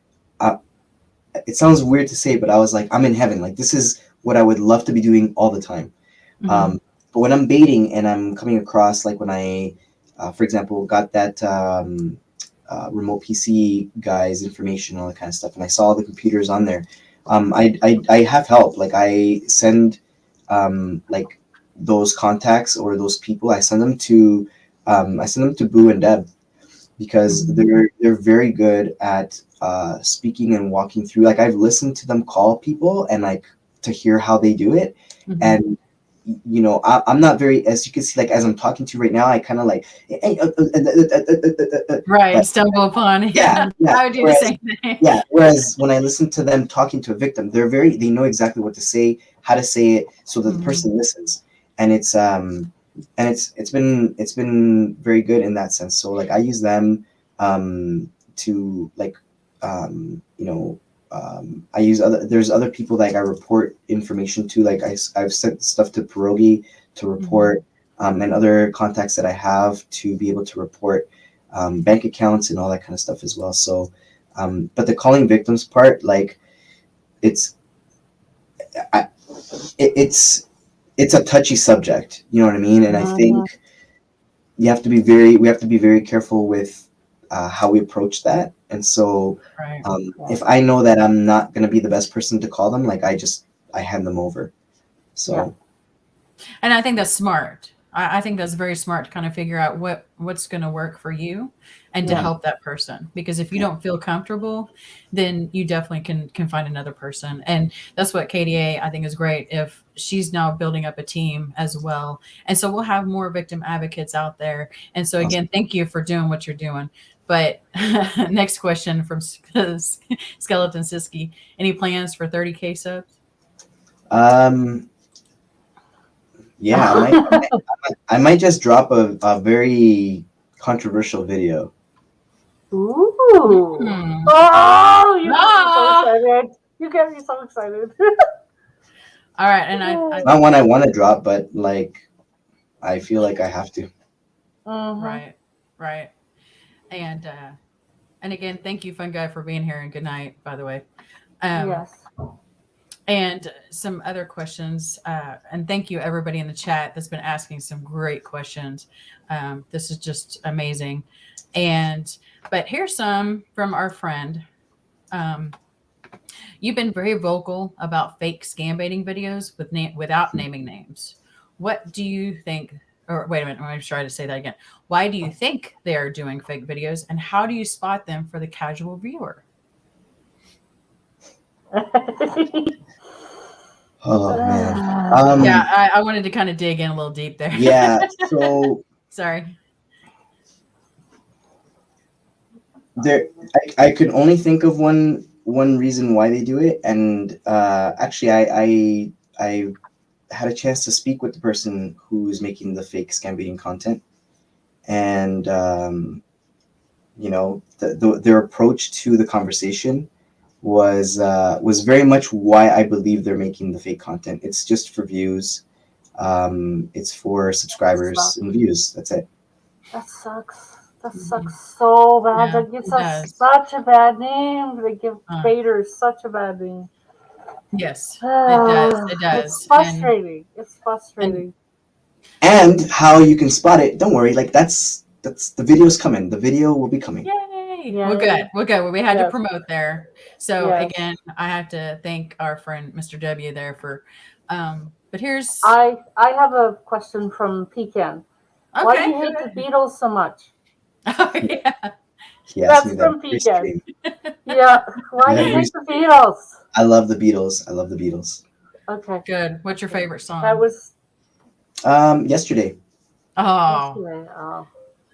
it sounds weird to say, but I was like, I'm in heaven. Like, this is what I would love to be doing all the time. But when I'm baiting and I'm coming across, like when I, for example, got that remote PC guy's information, all that kind of stuff, and I saw the computers on there, I have help. Like I send like those contacts or those people, I send them to Boo and Deb, because they're very good at speaking and walking through. Like I've listened to them call people and like to hear how they do it. And you know, I'm not very, as you can see, like as I'm talking to you right now, I kind of like stumble upon it. Yeah, I would do the same thing. Yeah, whereas when I listen to them talking to a victim, they know exactly what to say, how to say it, so that the person listens. And it's been very good in that sense. So like I use them to like you know, I use there's other people that I report information to. Like I've sent stuff to Pierogi to report, and other contacts that I have to be able to report bank accounts and all that kind of stuff as well. So but the calling victims part, like it's a touchy subject, you know what I mean? And I think we have to be very careful with how we approach that. And so if I know that I'm not going to be the best person to call them, like I hand them over. So And I think that's smart. I think that's very smart to kind of figure out what's going to work for you and to help that person. Because if you don't feel comfortable, then you definitely can find another person. And that's what KDA, I think, is great, if she's now building up a team as well. And so we'll have more victim advocates out there. And so again, thank you for doing what you're doing. But next question from Skeleton Siski. Any plans for 30K subs? Yeah, I might just drop a very controversial video. Ooh! Oh, you get me so excited! You get me so excited. All right, and I Not one I want to drop, but like I feel like I have to. right, right, and again, thank you, Fun Guy, for being here, and good night, by the way. Yes. And some other questions, and thank you everybody in the chat that's been asking some great questions. This is just amazing, but here's some from our friend. You've been very vocal about fake scam baiting videos without naming names. What do you think? Or wait a minute, I'm going to try to say that again. Why do you think they are doing fake videos, and how do you spot them for the casual viewer? Oh man. Yeah, I wanted to kind of dig in a little deep there. Yeah. So sorry. I could only think of one reason why they do it, and actually I had a chance to speak with the person who's making the fake scam baiting content, and you know, their approach to the conversation was very much why I believe they're making the fake content. It's just for views. It's for subscribers and views. That's it. That sucks. That sucks so bad. Yeah, That gives it us does. such a bad name. They give baiters such a bad name. Yes, it does. It does. It's frustrating. It's frustrating. And how you can spot it? Don't worry. Like that's the video's coming. The video will be coming. Yay! Yeah. We're good. We're good. Well, we had to Yes. promote there. So Yes. again, I have to thank our friend Mr. W there for. But here's. I have a question from Pecan. Okay. Why do you hate the Beatles so much? Oh yeah. He asked me That's that from every Pecan. stream. Yeah. Why do you Every hate the Beatles? I love the Beatles. I love the Beatles. Okay. Good. What's your favorite song? That was Yesterday. Oh yesterday. Oh,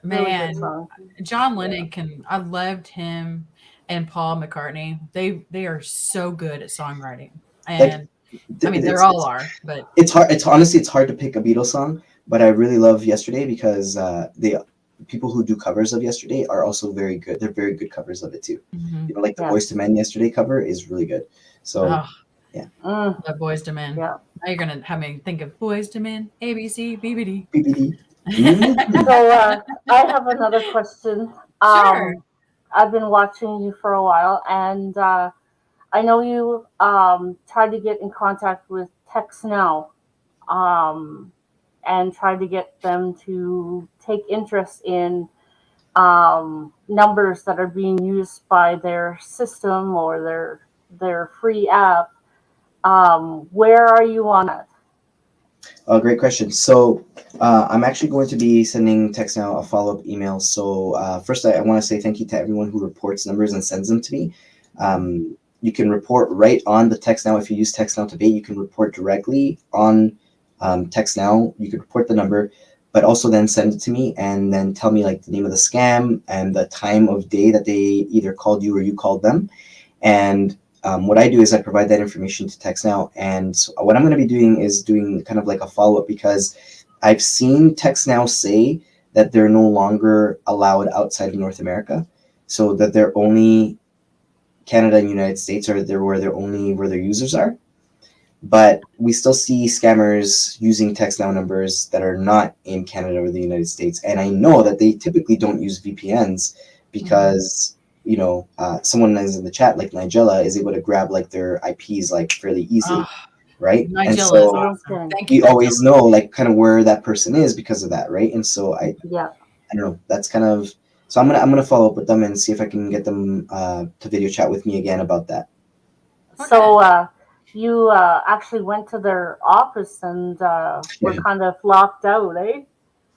really man, good song. John Lennon can. I loved him and Paul McCartney. They are so good at songwriting, and I mean they all are. But it's hard. It's honestly it's hard to pick a Beatles song, but I really love Yesterday because the people who do covers of Yesterday are also very good. They're very good covers of it too. Mhm. You know, like the Yeah. Boyz II Men Yesterday cover is really good. So yeah. The Boys to Men. Yeah. Now you're gonna have me think of Boys to Men, ABC, BBD. BBD. So I have another question. Sure. I've been watching you for a while, and I know you tried to get in contact with TextNow and tried to get them to take interest in numbers that are being used by their system or their free app. Where are you on it? Great question. So I'm actually going to be sending TextNow a follow-up email. So first, I want to say thank you to everyone who reports numbers and sends them to me. You can report right on the TextNow. If you use TextNow to bait, you can report directly on TextNow. You can report the number, but also then send it to me and then tell me like the name of the scam and the time of day that they either called you or you called them. And what I do is I provide that information to TextNow, and so what I'm going to be doing is doing kind of like a follow-up because I've seen TextNow say that they're no longer allowed outside of North America, so that they're only Canada and United States are there where their users are. But we still see scammers using TextNow numbers that are not in Canada or the United States, and I know that they typically don't use VPNs because you know, someone is in the chat, like Nigella, is able to grab like their IPs like fairly easily, right? Nigella And is so awesome. Thank you. you always know like kind of where that person is because of that, right? And so I don't know. That's kind of so I'm gonna follow up with them and see if I can get them to video chat with me again about that. Okay. So you actually went to their office and were kind of locked out, eh?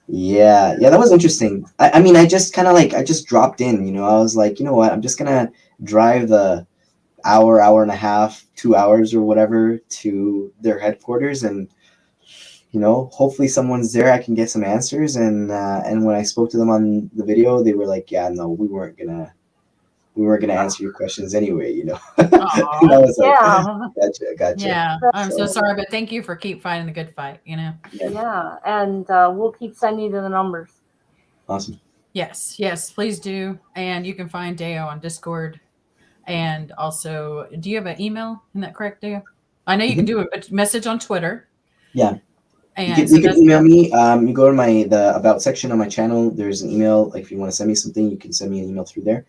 Yeah, that was interesting. I mean, I just kind of like I just dropped in, you know. I was like, you know what? I'm just gonna drive the hour and a half, 2 hours or whatever to their headquarters, and you know, hopefully someone's there. I can get some answers. And when I spoke to them on the video, they were like, yeah, no, we weren't gonna answer your questions anyway, you know. And I was like, gotcha. Yeah, I'm so sorry, but thank you for keep fighting the good fight, you know. Yeah, and we'll keep sending you the numbers. Awesome. Yes, please do. And you can find DEYO on Discord. And also, do you have an email? Isn't that correct, DEYO? I know you can do a message on Twitter. Yeah. And You can email me. You go to the about section on my channel. There's an email. Like if you want to send me something, you can send me an email through there.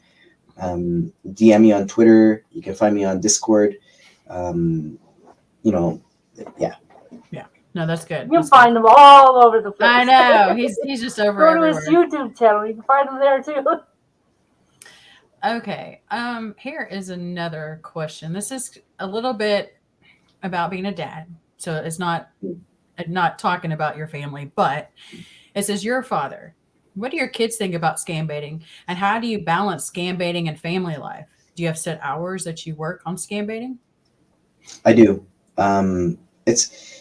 DM me on Twitter. You can find me on Discord. Yeah. No, that's good. You'll find them all over the place. I know. He's just over Go to everywhere. his YouTube channel. You can find him there too. Okay. Here is another question. This is a little bit about being a dad. So it's not talking about your family, but it says you're a father. What do your kids think about scam baiting? And how do you balance scam baiting and family life? Do you have set hours that you work on scam baiting? I do.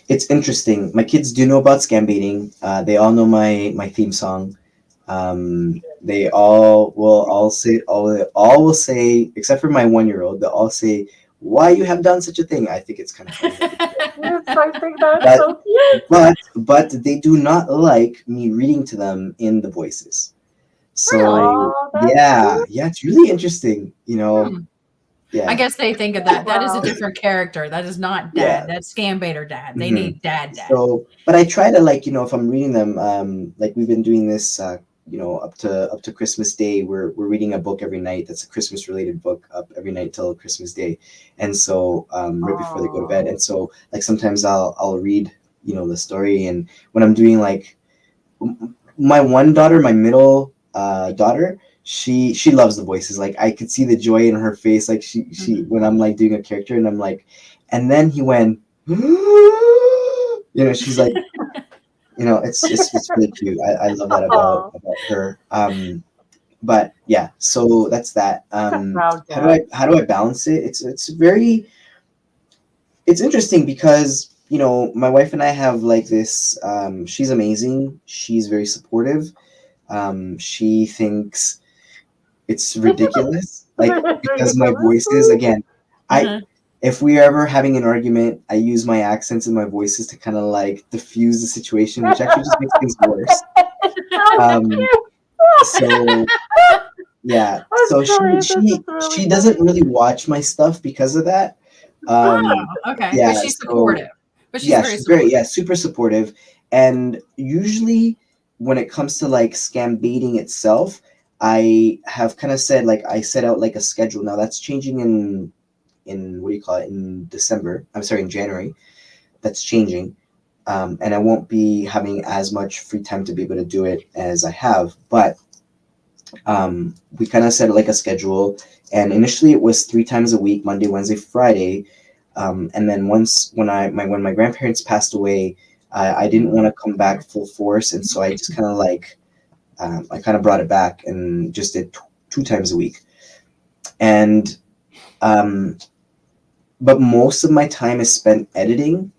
It's interesting. My kids do know about scam baiting. They all know my theme song. They all will say, except for my 1-year-old, they'll all say, "Why you have done such a thing?" I think it's kind of funny. I think that's so cute. But they do not like me reading to them in the voices. So Really? yeah, it's really interesting. Yeah. I guess they think of that. That is a different character. That is not dad. Yeah. That's scam baiter dad. They Mhm. need dad. So, but I try to if I'm reading them, like we've been doing this, up to Christmas Day, we're reading a book every night. That's a Christmas related book up every night till Christmas Day. And so, right before they go to bed. And so like sometimes I'll read, the story. And when I'm doing like my one daughter, my middle daughter, she loves the voices. Like I could see the joy in her face. Like she when I'm like doing a character and I'm like, and then he went, she's like, it's really cute. I love that about her. But yeah, so that's that. How do I balance it? It's interesting because my wife and I have like this. She's amazing. She's very supportive. She thinks it's ridiculous, like because my voices again. If we're ever having an argument, I use my accents and my voices to kind of like diffuse the situation, which actually just makes things worse. So yeah, so she doesn't really watch my stuff because of that. Okay, yeah, but she's supportive. But she's very she's very super supportive. And usually when it comes to like scam baiting itself, I have kind of said like I set out like a schedule. Now that's changing in in December. I'm sorry, in January. That's changing. And I won't be having as much free time to be able to do it as I have. But we kind of set like a schedule. And initially it was 3 times a week, Monday, Wednesday, Friday. And then when my grandparents passed away, I didn't want to come back full force. And so I just kind of like, I kind of brought it back and just did 2 times a week. And, but most of my time is spent editing,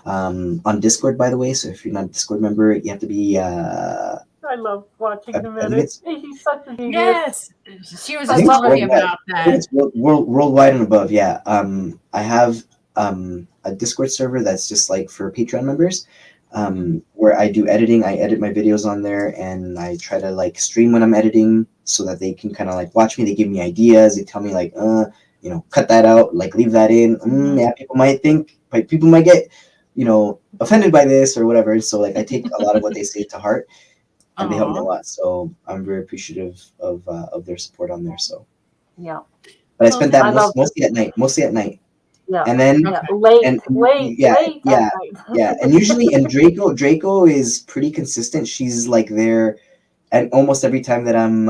on Discord, by the way. So if you're not a Discord member, you have to be, I love watching him edit. He's such a genius. Yes, she was just telling me about that. It's worldwide and above. Yeah. I have a Discord server that's just like for Patreon members, where I do editing. I edit my videos on there, and I try to like stream when I'm editing so that they can kind of like watch me. They give me ideas. They tell me like, cut that out, like leave that in. Yeah, people might get, offended by this or whatever. So like I take a lot of what they say to heart. And they help me a lot, so I'm very appreciative of their support on there. So yeah, but I spent that mostly at night. Yeah, and then late. And usually, and Draco is pretty consistent. She's like there, and almost every time that I'm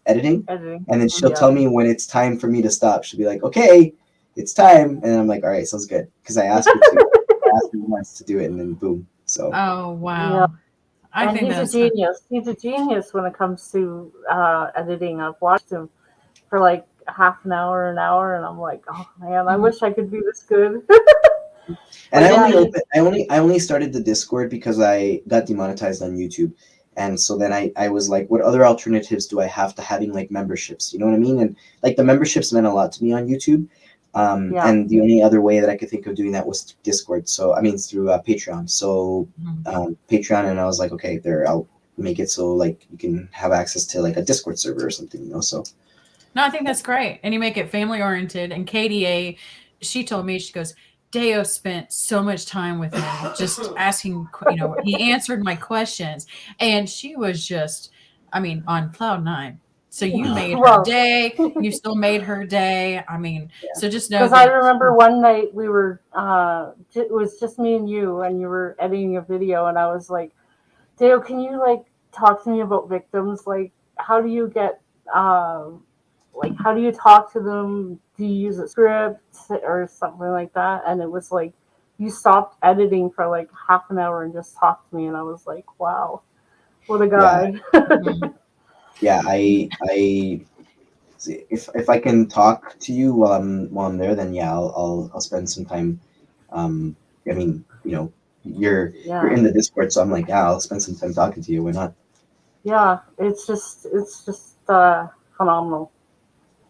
editing, and then she'll tell me when it's time for me to stop. She'll be like, "Okay, it's time," and I'm like, "All right, sounds good," because I asked her to. I asked her once to do it, and then boom. So. Oh wow. Yeah. I think he's a genius. He's a genius when it comes to editing. I've watched him for like half an hour, and I'm like, oh man, I wish I could be this good. And I only started the Discord because I got demonetized on YouTube, and so then I was like, what other alternatives do I have to having like memberships? You know what I mean? And like the memberships meant a lot to me on YouTube. And the only other way that I could think of doing that was through Discord. So I mean through Patreon. So Patreon, and I was like, okay, I'll make it so like you can have access to like a Discord server or something, So no, I think that's great, and you make it family oriented. And KDA, she told me, she goes, DEYO spent so much time with me, just asking, he answered my questions, and she was just, I mean, on cloud 9. So you made her Well, day. You still made her day. I mean, so just know because I that. remember one night we were, it was just me and you were editing a video, and I was like, Dale, can you like talk to me about victims? Like, how do you get, how do you talk to them? Do you use a script or something like that? And it was like, you stopped editing for like half an hour and just talked to me, and I was like, wow, what a guy. Yeah, if I can talk to you while I'm there, then yeah, I'll spend some time. I mean, you're in the Discord, so I'm like, yeah, I'll spend some time talking to you. Why not? Yeah, it's just phenomenal.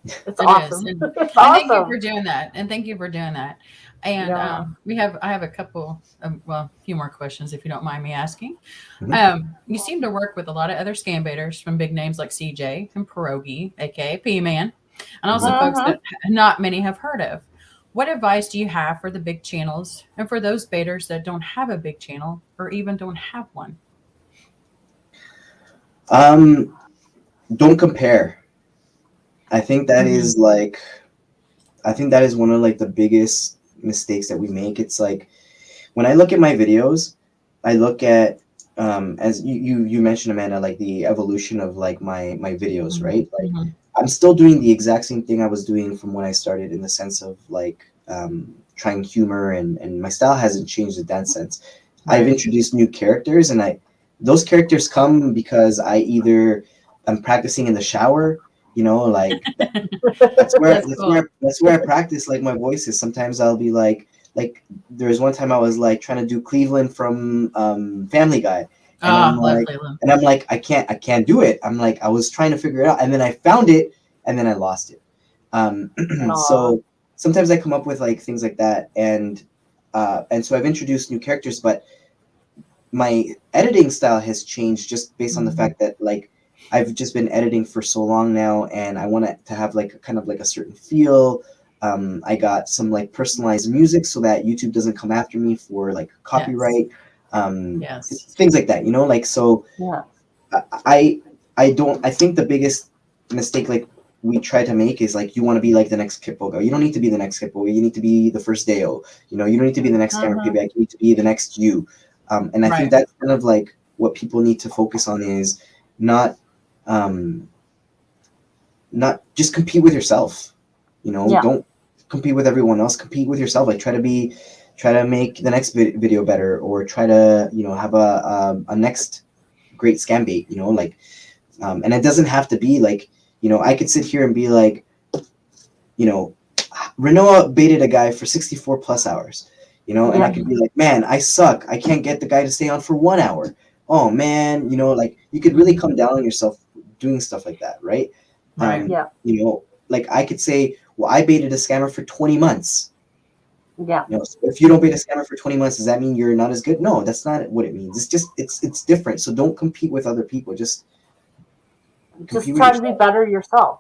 It's awesome. And It's thank you awesome. for doing that. And thank you for doing that. And I have a couple, a few more questions, if you don't mind me asking. You seem to work with a lot of other scambaiters from big names like CJ and Pierogi, aka P-Man, and also folks that not many have heard of. What advice do you have for the big channels and for those baiters that don't have a big channel or even don't have one? Don't compare. I think that is one of like the biggest mistakes that we make. It's like when I look at my videos, I look at as you mentioned, Amanda, like the evolution of like my videos, right? Like I'm still doing the exact same thing I was doing from when I started, in the sense of like trying humor, and my style hasn't changed in that sense. I've introduced new characters, and those characters come because I either I'm practicing in the shower, like that's where I practice like my voices. Sometimes I'll be like there was one time I was like trying to do Cleveland from Family Guy, and I'm like I can't do it. I'm like, I was trying to figure it out, and then I found it, and then I lost it. So sometimes I come up with like things like that, and so I've introduced new characters, but my editing style has changed just based on the fact that like I've just been editing for so long now, and I want it to have like kind of like a certain feel. I got some like personalized music so that YouTube doesn't come after me for like copyright, things like that, like, so I think the biggest mistake like we try to make is like, you want to be like the next Kitboga. You don't need to be the next Kitboga. You need to be the first DEYO. You don't need to be the next Scammer Payback. You need to be the next you. And I think that's kind of like what people need to focus on, is not just compete with yourself. Don't compete with everyone else. Compete with yourself. Like try to make the next video better, or try to have a next great Scambait. Like, and it doesn't have to be like, I could sit here and be like, Renoa baited a guy for 64 plus hours. And I could be like, man, I suck. I can't get the guy to stay on for 1 hour. Oh man, like you could really come down on yourself doing stuff like that, right? Like I could say, well, I baited a scammer for 20 months. So if you don't bait a scammer for 20 months, does that mean you're not as good? No, that's not what it means. It's just it's different. So don't compete with other people. Just try to be better yourself.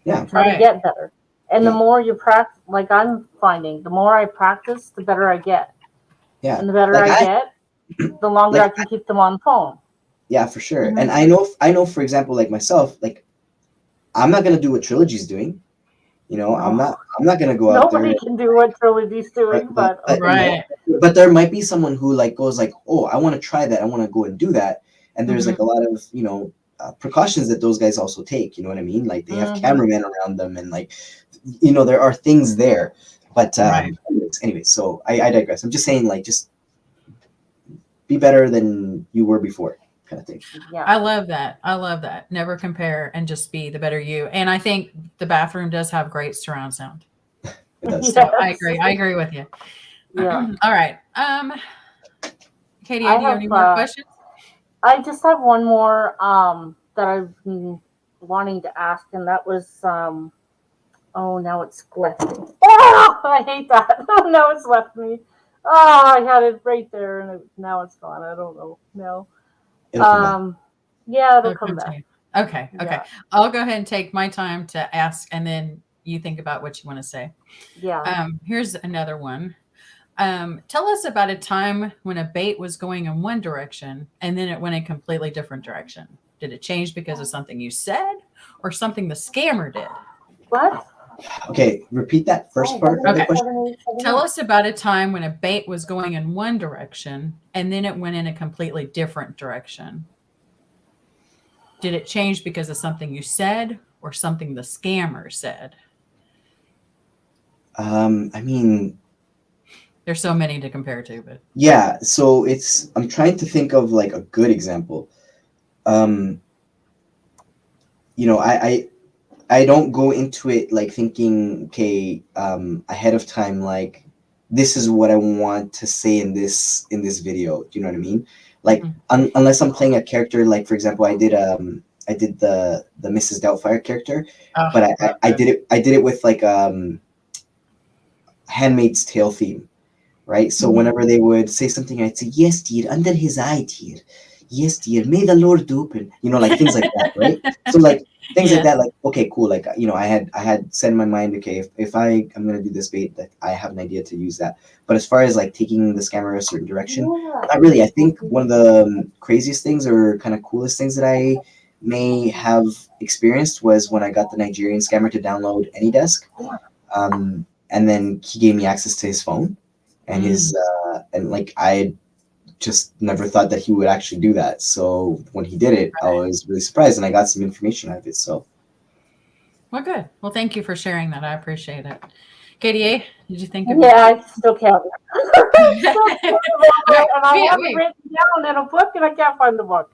Try to get better. And the more you practice, like I'm finding, the more I practice, the better I get. And the better like I get, the longer I can keep them on phone. Yeah, for sure. And I know, for example, like myself, like I'm not gonna do what Trilogy's doing. I'm not gonna go out there. Nobody can do what Trilogy's doing, but but there might be someone who like goes like, oh, I want to try that. I want to go and do that. And there's like a lot of precautions that those guys also take. You know what I mean? Like they have cameramen around them, and like there are things there. But anyway, so I digress. I'm just saying, like, just be better than you were before, kind of thing. I love that. Never compare, and just be the better you. And I think the bathroom does have great surround sound. It does. So I agree with you. All right. Katie, do you have any more questions? I just have one more that I've been wanting to ask, and that was oh, now it's left me. Oh, I hate that. Now it's left me. Oh, I had it right there, and now it's gone. I don't know. No. It'll come back. Okay. I'll go ahead and take my time to ask, and then you think about what you want to say. Here's another one. Tell us about a time when a bait was going in one direction and then it went a completely different direction. Did it change because of something you said or something the scammer did? What? Okay, repeat that first part of the Okay. question. Tell us about a time when a bait was going in one direction and then it went in a completely different direction. Did it change because of something you said or something the scammer said? I mean, there's so many to compare to, but yeah. So I'm trying to think of like a good example. You know, I don't go into it like thinking, okay, ahead of time, like this is what I want to say in this video. Do you know what I mean? Like unless I'm playing a character, like for example, I did the Mrs. Doubtfire character, but I did it with like Handmaid's Tale theme, right? So whenever they would say something, I'd say, yes, dear, under his eye, dear. Yes, dear, may the Lord open. You know, like things like that, right? So like things like that, like, okay, cool. Like, you know, I had set in my mind, okay, if I'm gonna do this bait, that I have an idea to use that. But as far as like taking the scammer a certain direction, not really. I think one of the craziest things or kind of coolest things that I may have experienced was when I got the Nigerian scammer to download AnyDesk. And then he gave me access to his phone and his and like I just never thought that he would actually do that. So when he did it, I was really surprised and I got some information out of it. So well, good. Well, thank you for sharing that. I appreciate it. KDA, did you think of I still can't. I have it written down in a book and I can't find the book.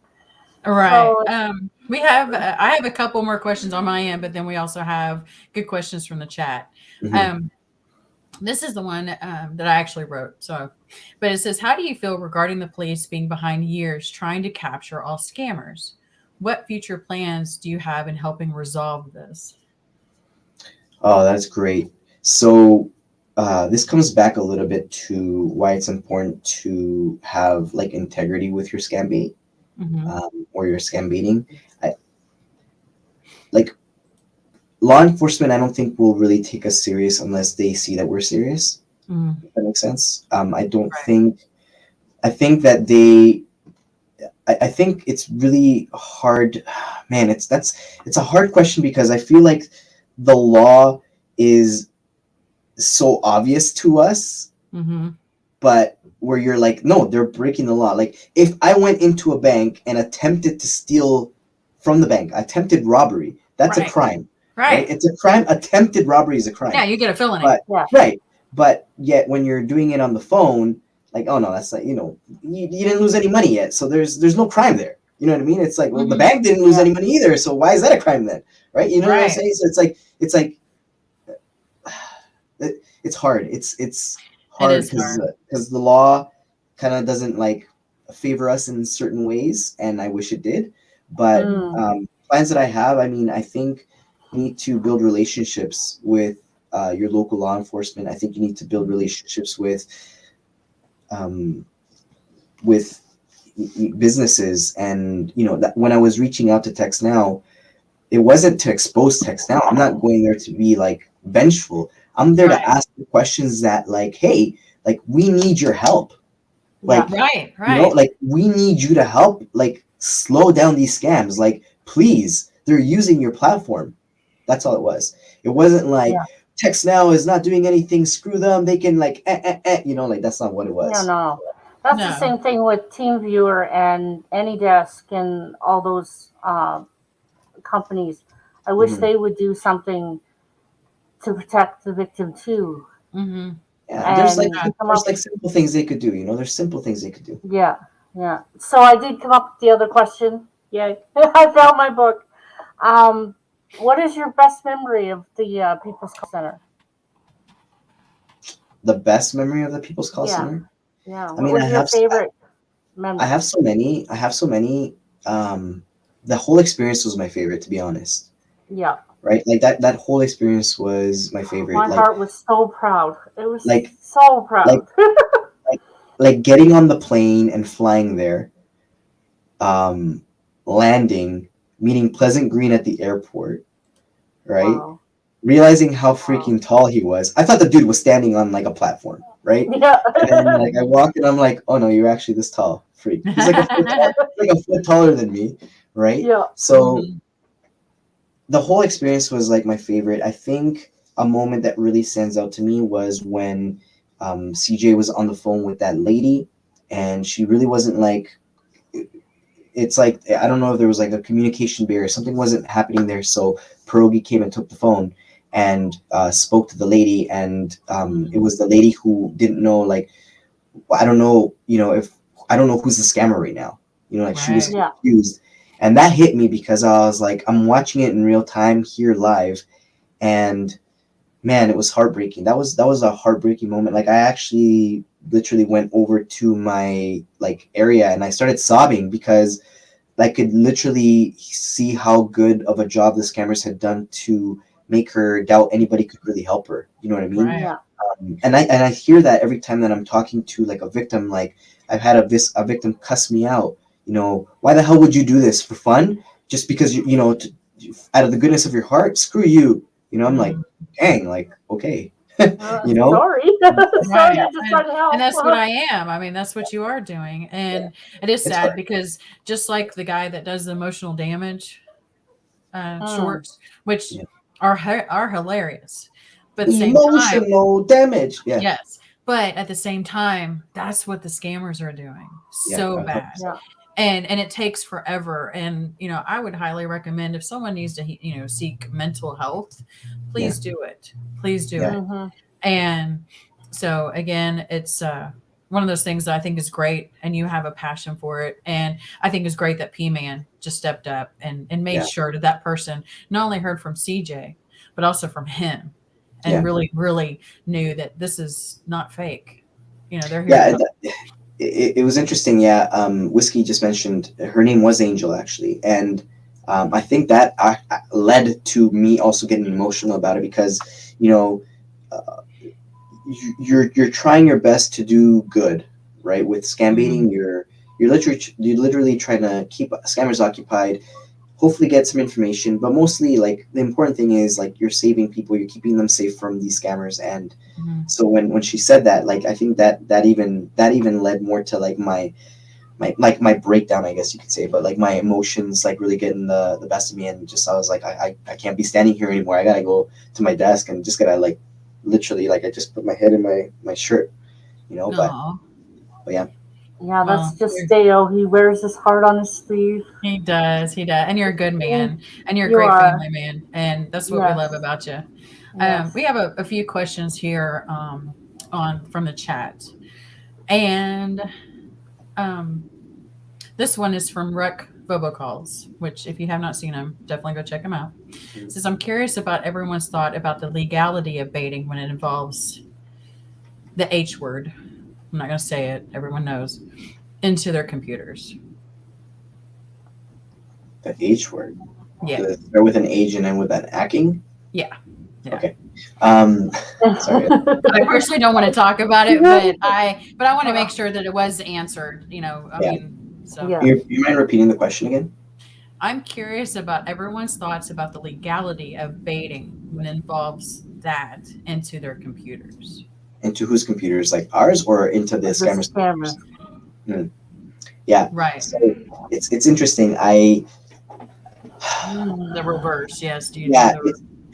Right. So, we have I have a couple more questions on my end, but then we also have good questions from the chat. This is the one that I actually wrote. So, but it says, how do you feel regarding the police being behind years trying to capture all scammers? What future plans do you have in helping resolve this? Oh, that's great. So this comes back a little bit to why it's important to have like integrity with your scam bait or your scam baiting. Like law enforcement, I don't think will really take us serious unless they see that we're serious. If that makes sense. I don't think. I think that I think it's really hard. Man, it's a hard question because I feel like the law is so obvious to us, but where you're like, no, they're breaking the law. Like if I went into a bank and attempted to steal from the bank, attempted robbery, that's a crime. Right. It's a crime. Attempted robbery is a crime. Yeah, you get a felony. But, right. But yet when you're doing it on the phone, like, oh no, that's like, you know, you didn't lose any money yet. So there's no crime there. You know what I mean? It's like, well, the bank didn't lose any money either. So why is that a crime then? Right. You know what I'm saying? So it's like, it's hard. It's hard because the law kind of doesn't like favor us in certain ways. And I wish it did. But plans that I have, I mean, I think you need to build relationships with your local law enforcement. I think you need to build relationships with businesses. And you know that when I was reaching out to Text Now, it wasn't to expose Text Now. I'm not going there to be like vengeful. I'm there to ask the questions that like, hey, like we need your help. Like you know, like we need you to help like slow down these scams. Like please, they're using your platform. That's all it was. It wasn't like Text Now is not doing anything. Screw them. They can like, you know, like that's not what it was. No. That's the same thing with TeamViewer and AnyDesk and all those companies. I wish they would do something to protect the victim too. Yeah, there's like simple things they could do. You know, there's simple things they could do. Yeah. So I did come up with the other question. Yay! I found my book. What is your best memory of the People's Call Center? The best memory of the People's Call Center? Yeah. I mean, what was your favorite memory? I have so many. The whole experience was my favorite, to be honest. Yeah. Right? Like that whole experience was my favorite. My heart was so proud. It was like so proud. Like getting on the plane and flying there, landing, meeting Pleasant Green at the airport, right? Realizing how freaking tall he was. I thought the dude was standing on like a platform. right? Yeah. And then like I walk and I'm like, oh no, you're actually this tall, freak. He's like a foot taller than me, right? Yeah. So the whole experience was like my favorite. I think a moment that really stands out to me was when CJ was on the phone with that lady, and she really wasn't like. It's like I don't know if there was like a communication barrier, something wasn't happening there. So Pierogi came and took the phone and spoke to the lady, and it was the lady who didn't know, like, I don't know, if I don't know who's the scammer right now, like she was Right. confused, and that hit me because I was like, I'm watching it in real time here live, and man, it was heartbreaking. That was a heartbreaking moment. Like I actually literally went over to my like area and I started sobbing because I could literally see how good of a job the scammers had done to make her doubt anybody could really help her. You know what I mean? Right. Yeah. And I hear that every time that I'm talking to like a victim. Like I've had a victim cuss me out. Why the hell would you do this for fun? Just because out of the goodness of your heart? Screw you. I'm like, dang, like okay. Sorry. Sorry, Right. I just tried to help. And that's what I am. I mean, that's what you are doing. And it is It's sad hard. because just like the guy that does the emotional damage shorts, which Yeah. are hilarious, but at the same time, Emotional damage. Yeah. yes. But at the same time, that's what the scammers are doing. So Yeah, bad. Yeah. And it takes forever. And I would highly recommend if someone needs to seek mental health, please do it. Please do Yeah. it. Mm-hmm. And so again, it's one of those things that I think is great, and you have a passion for it. And I think it's great that P-Man just stepped up and made Yeah. sure that person not only heard from CJ, but also from him, and Yeah. really, really knew that this is not fake. They're here. Yeah. It was interesting. Yeah. Whiskey just mentioned her name was Angel actually, and I think that led to me also getting emotional about it because you're trying your best to do good, right? With scam baiting, you're literally trying to keep scammers occupied, hopefully get some information, but mostly like the important thing is like you're saving people, you're keeping them safe from these scammers. And so when she said that, like I think that even led more to like my breakdown, I guess you could say, but like my emotions like really getting the best of me, and just I was like I can't be standing here anymore. I gotta go to my desk and just gotta like literally like I just put my head in my shirt, but yeah. Yeah, that's just DEYO. He wears his heart on his sleeve. He does. And you're a good man, and you're a You great are. family man, and that's what we love about you. Yes. We have a few questions here from the chat, and this one is from Ruck Bobocalls, which if you have not seen him, definitely go check him out. It says, I'm curious about everyone's thought about the legality of baiting when it involves the H word. I'm not going to say it. Everyone knows. Into their computers. The H word. Yeah. Does it start with an H and end with an acking? Yeah. Okay. Sorry. I personally don't want to talk about it, but I want to make sure that it was answered. I mean, so. Yeah. You mind repeating the question again? I'm curious about everyone's thoughts about the legality of baiting when it involves that into their computers. Into whose computers, like ours, or into the scammers? Yeah. Right. So it's interesting. The reverse, yes. Do you Yeah.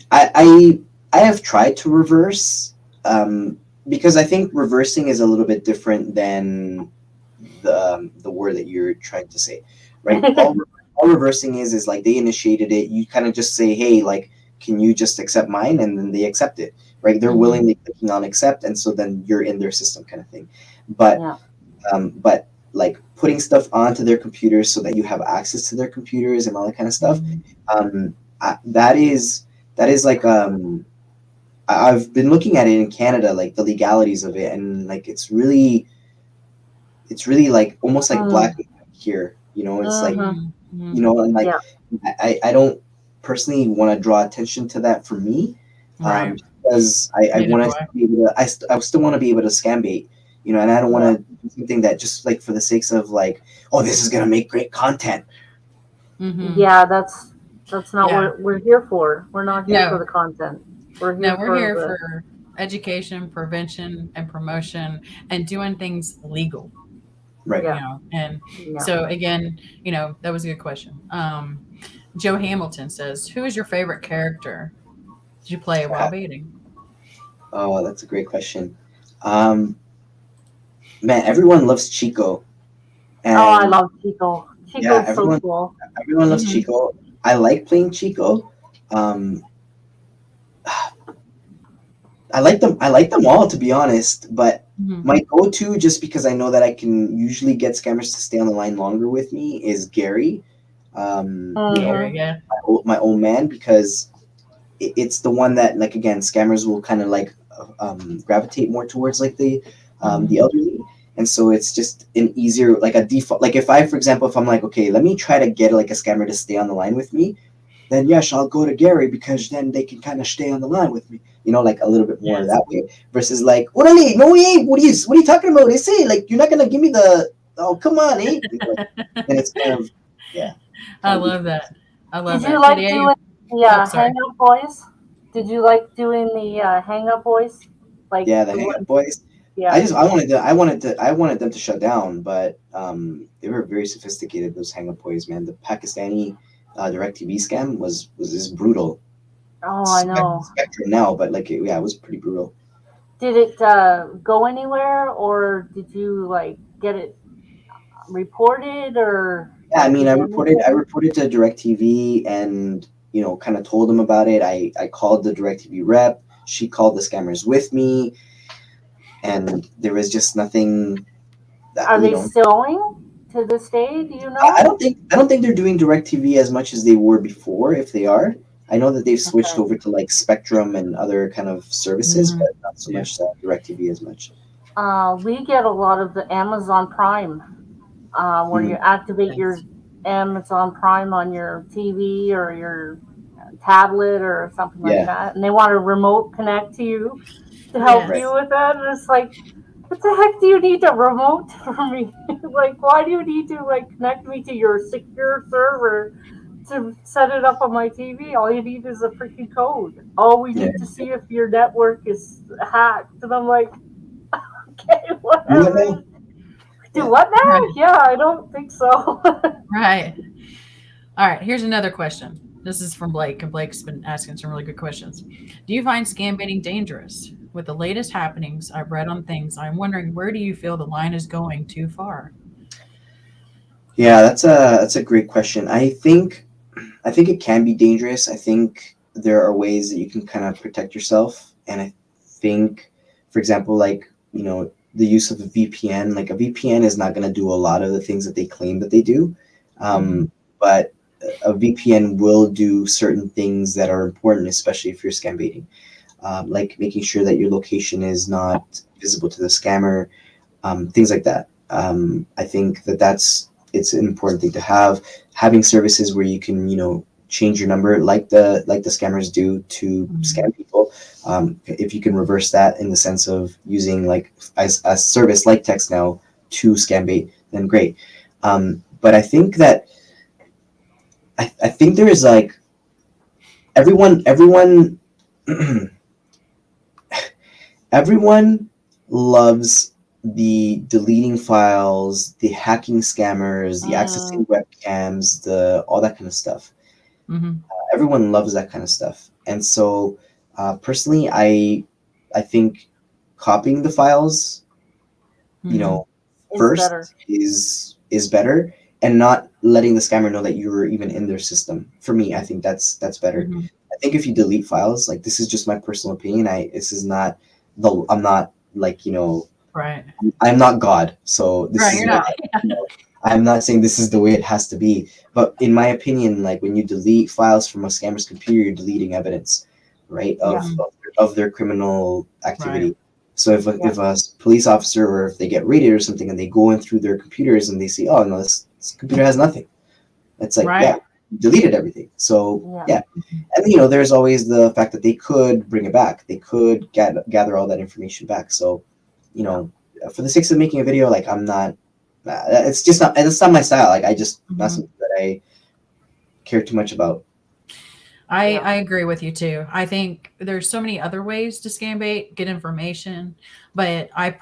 I have tried to reverse, because I think reversing is a little bit different than the word that you're trying to say, right? all reversing is like they initiated it. You kind of just say, hey, like, can you just accept mine? And then they accept it, right? They're willingly clicking on accept, and so then you're in their system, kind of thing. But like putting stuff onto their computers so that you have access to their computers and all that kind of stuff, that is like I've been looking at it in Canada, like the legalities of it, and like it's really like almost like black and white here, it's like and like I don't personally want to draw attention to that for me, because I want to be able to I still want to be able to scam bait, and I don't want to do something that just like for the sakes of like, oh, this is gonna make great content. Yeah, that's not what we're here for. We're not here for the content. We're here education, prevention, and promotion, and doing things legal. Right. You know, and so again, you know, that was a good question. Joe Hamilton says, "Who is your favorite character? Did you play while baiting?" Oh, that's a great question. Man, everyone loves Chico. And Oh, I love Chico. Chico's yeah, so cool. everyone loves Mhm. Chico. I like playing Chico. I like them. I like them all, to be honest. But Mhm. my go-to, just because I know that I can usually get scammers to stay on the line longer with me, is Gary. You know, Gary, yeah. my old man, because it's the one that, like, again, scammers will kind of like gravitate more towards, like the elderly. And so it's just an easier, like a default. Like if I, for example, if I'm like, okay, let me try to get like a scammer to stay on the line with me, then yes, I'll go to Gary, because then they can kind of stay on the line with me, you know, like a little bit more that way. Versus like, Orale, no way, what are you talking about? They say, like, you're not gonna give me the, oh, come on, eh? You know, and it's kind of, yeah. I love that. I love Did that. you like Today, doing the oh, sorry. Hang Up Boys? Did you like doing the Hang Up Boys? Like Yeah, the Hang Up Boys. Yeah. I wanted them to shut down, but they were very sophisticated. Those Hang Up Boys, man. The Pakistani DirecTV scam was just brutal. Oh, I know. Spectrum now, but like it was pretty brutal. Did it go anywhere, or did you like get it reported, or? Yeah, I mean, I did reported to DirecTV, and you know, kind of told them about it. I called the DirecTV rep. She called the scammers with me, and there was just nothing. Are they still going to this day? Do you know? I don't think they're doing DirecTV as much as they were before. If they are, I know that they've switched over to like Spectrum and other kind of services, but not so much DirecTV as much. We get a lot of the Amazon Prime, where you activate your Amazon Prime on your TV or your tablet or something like that, and they want to remote connect to you to help you with that. And it's like, what the heck do you need a remote for me? Like, why do you need to like connect me to your secure server to set it up on my TV? All you need is a freaking code. All we need to see if your network is hacked. And I'm like, okay, whatever. Do what now? Right. Yeah, I don't think so. Right. All right. Here's another question. This is from Blake, and Blake's been asking some really good questions. Do you find scam baiting dangerous? With the latest happenings I've read on things, I'm wondering, where do you feel the line is going too far? Yeah, that's a great question. I think it can be dangerous. I think there are ways that you can kind of protect yourself, and I think, for example, like, you know, the use of a VPN. Like a VPN is not going to do a lot of the things that they claim that they do, but a VPN will do certain things that are important, especially if you're scam baiting, like making sure that your location is not visible to the scammer, things like that. I think it's an important thing to have. Having services where you can, you know, change your number like the scammers do to scam people. If you can reverse that in the sense of using like a service like TextNow to Scambait, then great. But I think that I think there is like everyone everyone loves the deleting files, the hacking scammers, the accessing webcams, all that kind of stuff. Everyone loves that kind of stuff, and so personally, I think copying the files, you know, first is better, and not letting the scammer know that you were even in their system. For me, I think that's better. I think if you delete files, like, this is just my personal opinion. I'm not like, you know, I'm not God, so this is I'm not saying this is the way it has to be, but in my opinion, like, when you delete files from a scammer's computer, you're deleting evidence, right, of their criminal activity. So if a police officer, or if they get raided or something, and they go in through their computers and they see, oh no, this computer has nothing, it's like, yeah, you deleted everything. So yeah, and you know, there's always the fact that they could bring it back, they could gather all that information back. So, you know, for the sake of making a video, like, I'm not, it's not my style. Like, I just not something that I care too much about. I agree with you too. I think there's so many other ways to Scambait, get information, but I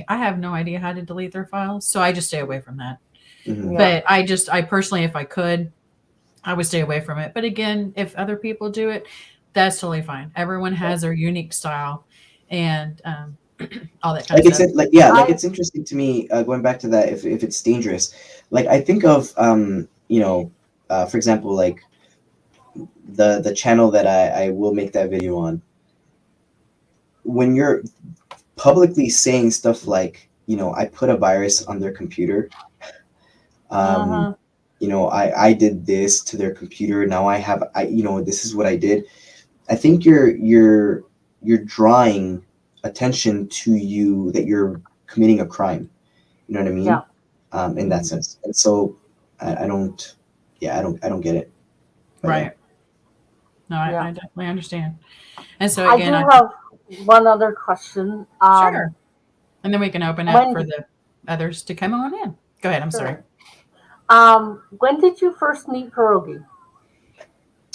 have no idea how to delete their files, so I just stay away from that. Mhm. But I personally, if I could, I would stay away from it. But again, if other people do it, that's totally fine. Everyone has their unique style and all that kind Like of stuff. it's interesting to me, going back to that, if it's dangerous. Like I think of for example, like the channel that I will make that video on. When you're publicly saying stuff like, I put a virus on their computer, I did this to their computer, now this is what I did. I think you're drawing attention to you that you're committing a crime. You know what I mean? Yeah. In that sense. And so I don't get it. But, Right. No, Yeah. I definitely understand. And so I again, do have one other question. sure. And then we can open up when- for the others to come on in. Go ahead. I'm sorry. When did you first meet Pierogi?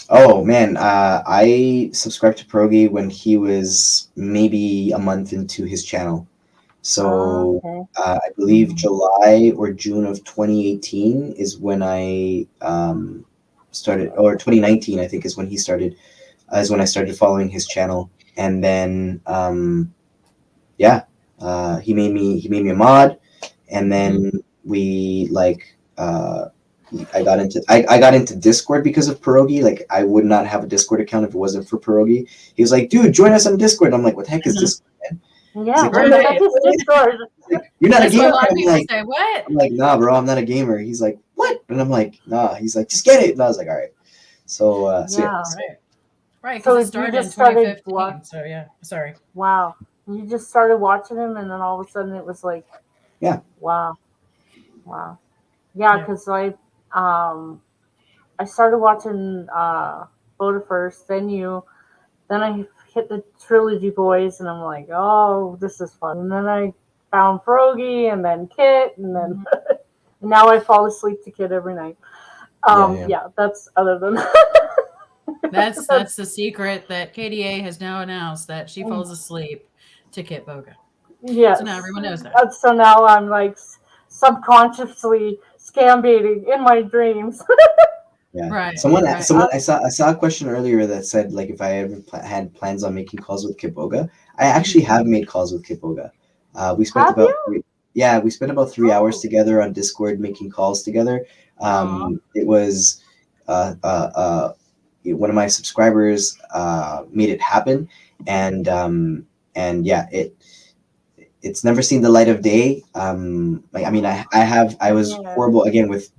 Oh man, I subscribed to Pierogi when he was maybe a month into his channel. So Okay. I believe July or June of 2018 is when I started, or 2019 I think is when he started, is when I started following his channel. And then he made me a mod, and then we I got into Discord because of Pierogi. Like I would not have a Discord account if it wasn't for Pierogi. He was like, dude, join us on Discord. I'm like, what the heck is Discord, man? Yeah, like, what the heck is Discord? Like, you're not That's a what gamer. a lot of I'm people like, say. What? I'm like, nah, bro, I'm not a gamer. He's like, what? And I'm like, nah. He's like, just get it. And I was like, all right. So Yeah. Right. So Because it you started in just started 2015. what? So yeah. Sorry. Wow. You just started watching him, and then all of a sudden it was like, Yeah. Wow. Yeah, Yeah. because I started watching Boda first, then you, then I hit the Trilogy Boys, and I'm like, oh, this is fun. And then I found Pierogi, and then Kit, and then and now I fall asleep to Kit every night. Yeah, that's other than That's the secret that KDA has now announced, that she falls asleep to Kit Boga. yeah. So now everyone knows that. So now I'm like subconsciously scam baiting in my dreams. Yeah. Right. Someone right. I saw a question earlier that said like if I ever had plans on making calls with Kit Boga. I actually have made calls with Kit Boga. We spent Have we spent about 3 hours together on Discord making calls together. It was one of my subscribers made it happen, and yeah, it's never seen the light of day. I was horrible again with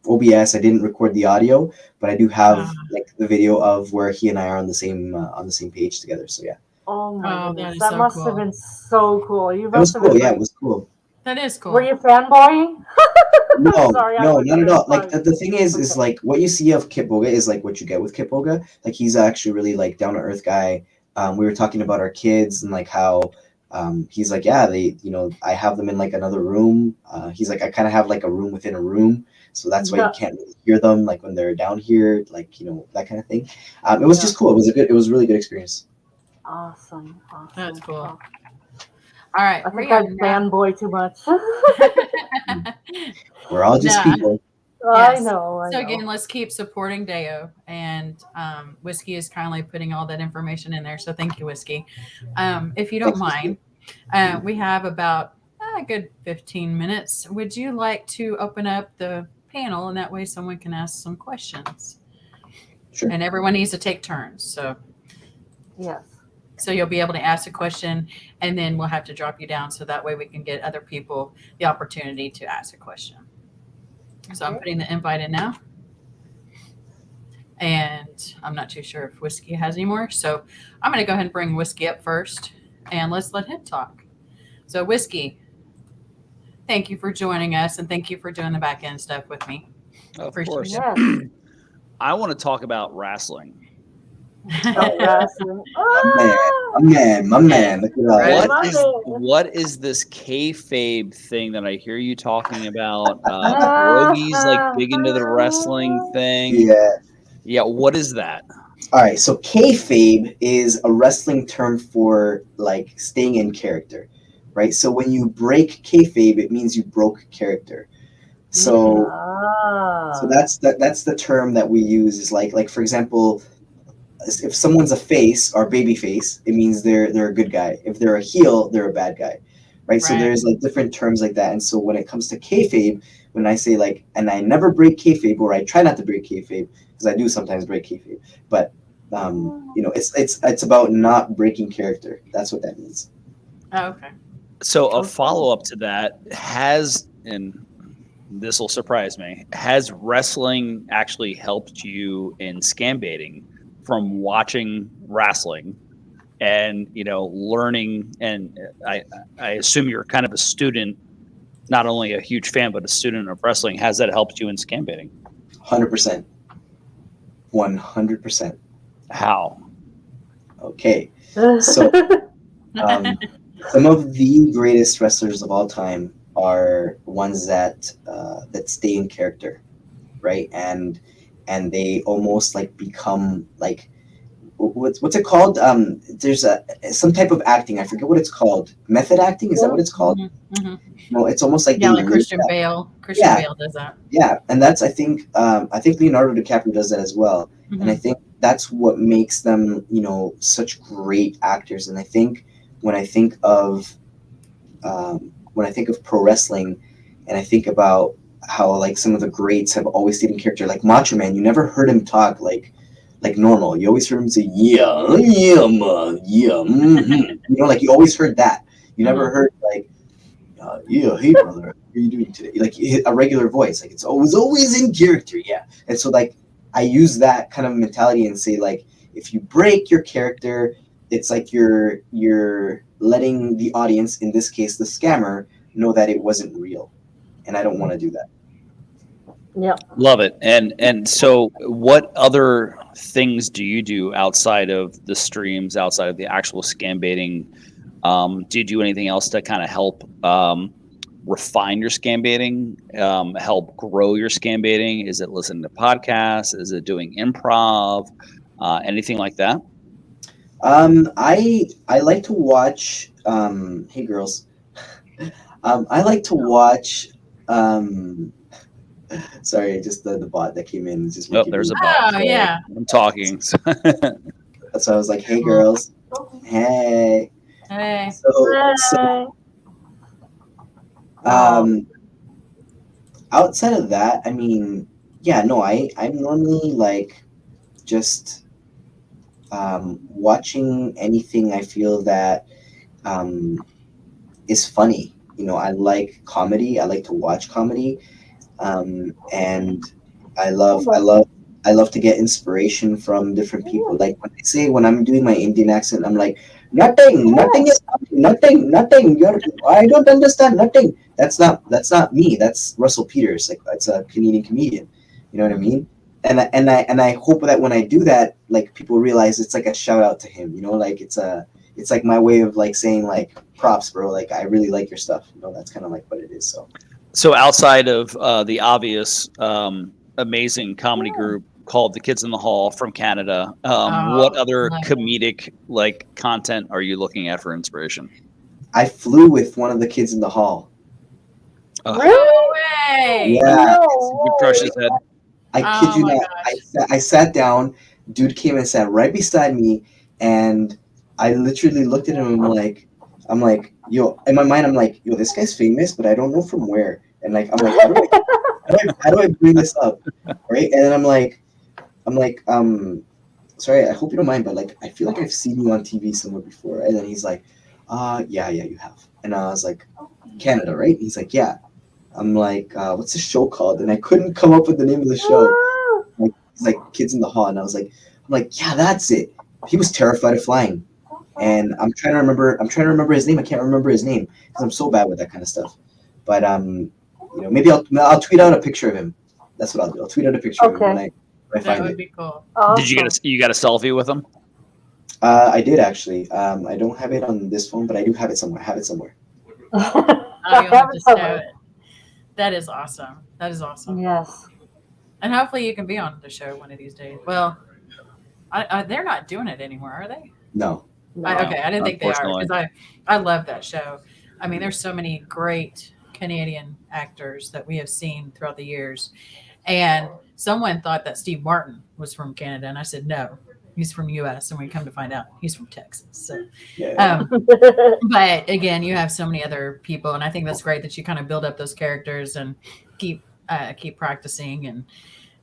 OBS. I didn't record the audio, but I do have like the video of where he and I are on the same page together. So yeah. Oh my Oh, goodness, that is that so must cool. have been so cool. You It was must have cool. been Yeah, like, it was cool. That is cool. Were you fanboying? No, Sorry, I no, was not at all. Like fine. the thing is like what you see of Kit Boga is like what you get with Kit Boga. Like he's actually really like down to earth guy. We were talking about our kids and like how he's like, yeah, I have them in like another room. He's like, I kind of have like a room within a room, so that's why you can't really hear them like when they're down here, like that kind of thing. It was just cool. It was a really good experience. Awesome. That's cool. All right. I think I fanboy too much. We're all just people. I Yes. know. So again, let's keep supporting DEYO, and Whiskey is kindly putting all that information in there. So thank you, Whiskey. If you don't mind, we have about a good 15 minutes. Would you like to open up the panel, and that way someone can ask some questions? Sure. And everyone needs to take turns. So Yes. So you'll be able to ask a question, and then we'll have to drop you down so that way we can get other people the opportunity to ask a question. So I'm putting the invite in now. And I'm not too sure if Whiskey has any more. So I'm going to go ahead and bring Whiskey up first, and let's let him talk. So Whiskey, thank you for joining us, and thank you for doing the back end stuff with me. Of course. Yes. I want to talk about wrestling. Wrestling. My man. Look at that. What is this kayfabe thing that I hear you talking about? Pierogi's like big into the wrestling thing. Yeah. Yeah, what is that? All right, so kayfabe is a wrestling term for like staying in character, right? So when you break kayfabe, it means you broke character. So Ah. that's the term that we use is like for example, if someone's a face or baby face, it means they're a good guy. If they're a heel, they're a bad guy, right? So Right. there's like different terms like that. And so when it comes to kayfabe, when I say like, and I never break kayfabe, or I try not to break kayfabe, because I do sometimes break kayfabe, but you know, it's about not breaking character. That's what that means. Oh, okay. So a Okay. follow-up to that and this will surprise me, has wrestling actually helped you in scambaiting from watching wrestling and, you know, learning? And I assume you're kind of a student, not only a huge fan, but a student of wrestling. Has that helped you in scambaiting? 100%. 100%. How? Okay. So some of the greatest wrestlers of all time are ones that stay in character, right? And they almost like become like what's it called? There's some type of acting. I forget what it's called. Method acting, is that what it's called? Mm-hmm. No, it's almost like Yeah, they like live Christian that. Bale. Christian Yeah. Bale does that. Yeah, and that's I think Leonardo DiCaprio does that as well. Mhm. And I think that's what makes them, you know, such great actors. And I think when I think of pro wrestling, and I think about how like some of the greats have always stayed in character, like Macho Man, you never heard him talk like normal. You always heard him say, "Yeah, yeah, man, yeah," you know, like you always heard that. You never heard like, "Yeah, hey brother, how are you doing today?" Like a regular voice, like it's always in character, yeah. And so like I use that kind of mentality and say like, if you break your character, it's like you're letting the audience, in this case the scammer, know that it wasn't real, and I don't want to do that. Yep. Love it. And so what other things do you do outside of the streams, outside of the actual scambaiting? Do you do anything else to kind of help refine your scambaiting, help grow your scambaiting? Is it listening to podcasts? Is it doing improv? Anything like that? I like to watch hey girls. I like to watch sorry, just the bot that came in is just making There's me- a bot. Oh, yeah. I'm talking. So I was like, hey girls. Hey. Hey. So outside of that, I mean, yeah, no, I'm normally like just watching anything I feel that is funny. You know, I like comedy. I like to watch comedy, and I love to get inspiration from different people. Like when I'm doing my Indian accent, I'm like, nothing is nothing. I don't understand nothing. That's not me. That's Russell Peters. Like that's a Canadian comedian. You know what I mean? And I hope that when I do that, like people realize it's like a shout out to him. You know, like it's like my way of like saying like props, bro. Like I really like your stuff. You know, that's kind of like what it is. So outside of the obvious amazing comedy group called The Kids in the Hall from Canada, what other comedic like content are you looking at for inspiration? I flew with one of the kids in the hall. Really? No way. Yeah. You crush his head. I kid you not. I sat down. Dude came and sat right beside me, and I literally looked at him and I'm like, yo. In my mind, I'm like, yo, this guy's famous, but I don't know from where. And like, I'm like, how do I bring this up, right? And then I'm like, sorry, I hope you don't mind, but like, I feel like I've seen you on TV somewhere before. And then he's like, yeah, you have. And I was like, Canada, right? He's like, yeah. I'm like, what's the show called? And I couldn't come up with the name of the show. Like, it's like Kids in the Hall. And I'm like, yeah, that's it. He was terrified of flying. And I'm trying to remember his name. I can't remember his name because I'm so bad with that kind of stuff. But you know, maybe I'll tweet out a picture of him. That's what I'll do. I'll tweet out a picture of him when I find it. That would be cool. Awesome. Did you got a selfie with him? I did actually. I don't have it on this phone, but I do have it somewhere. You'll have to show it. That is awesome. Yes. And hopefully you can be on the show one of these days. Well, they're not doing it anymore, are they? No. Okay, I didn't think they are Unfortunately. because I love that show. I mean, there's so many great Canadian actors that we have seen throughout the years, and someone thought that Steve Martin was from Canada, and I said no, he's from U.S. And we come to find out he's from Texas. So, Yeah. but again, you have so many other people, and I think that's great that you kind of build up those characters and keep practicing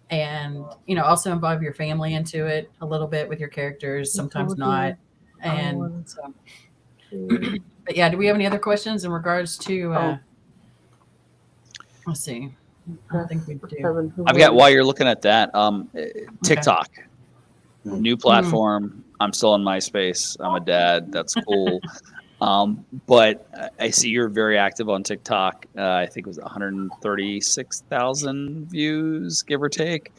and also involve your family into it a little bit with your characters, sometimes not. And so, but yeah, do we have any other questions in regards to let's see, I don't think we do. I've got, while you're looking at that, TikTok, new platform. I'm still on MySpace. I'm a dad. That's cool. But I see you're very active on TikTok. I think it was 136,000 views, give or take.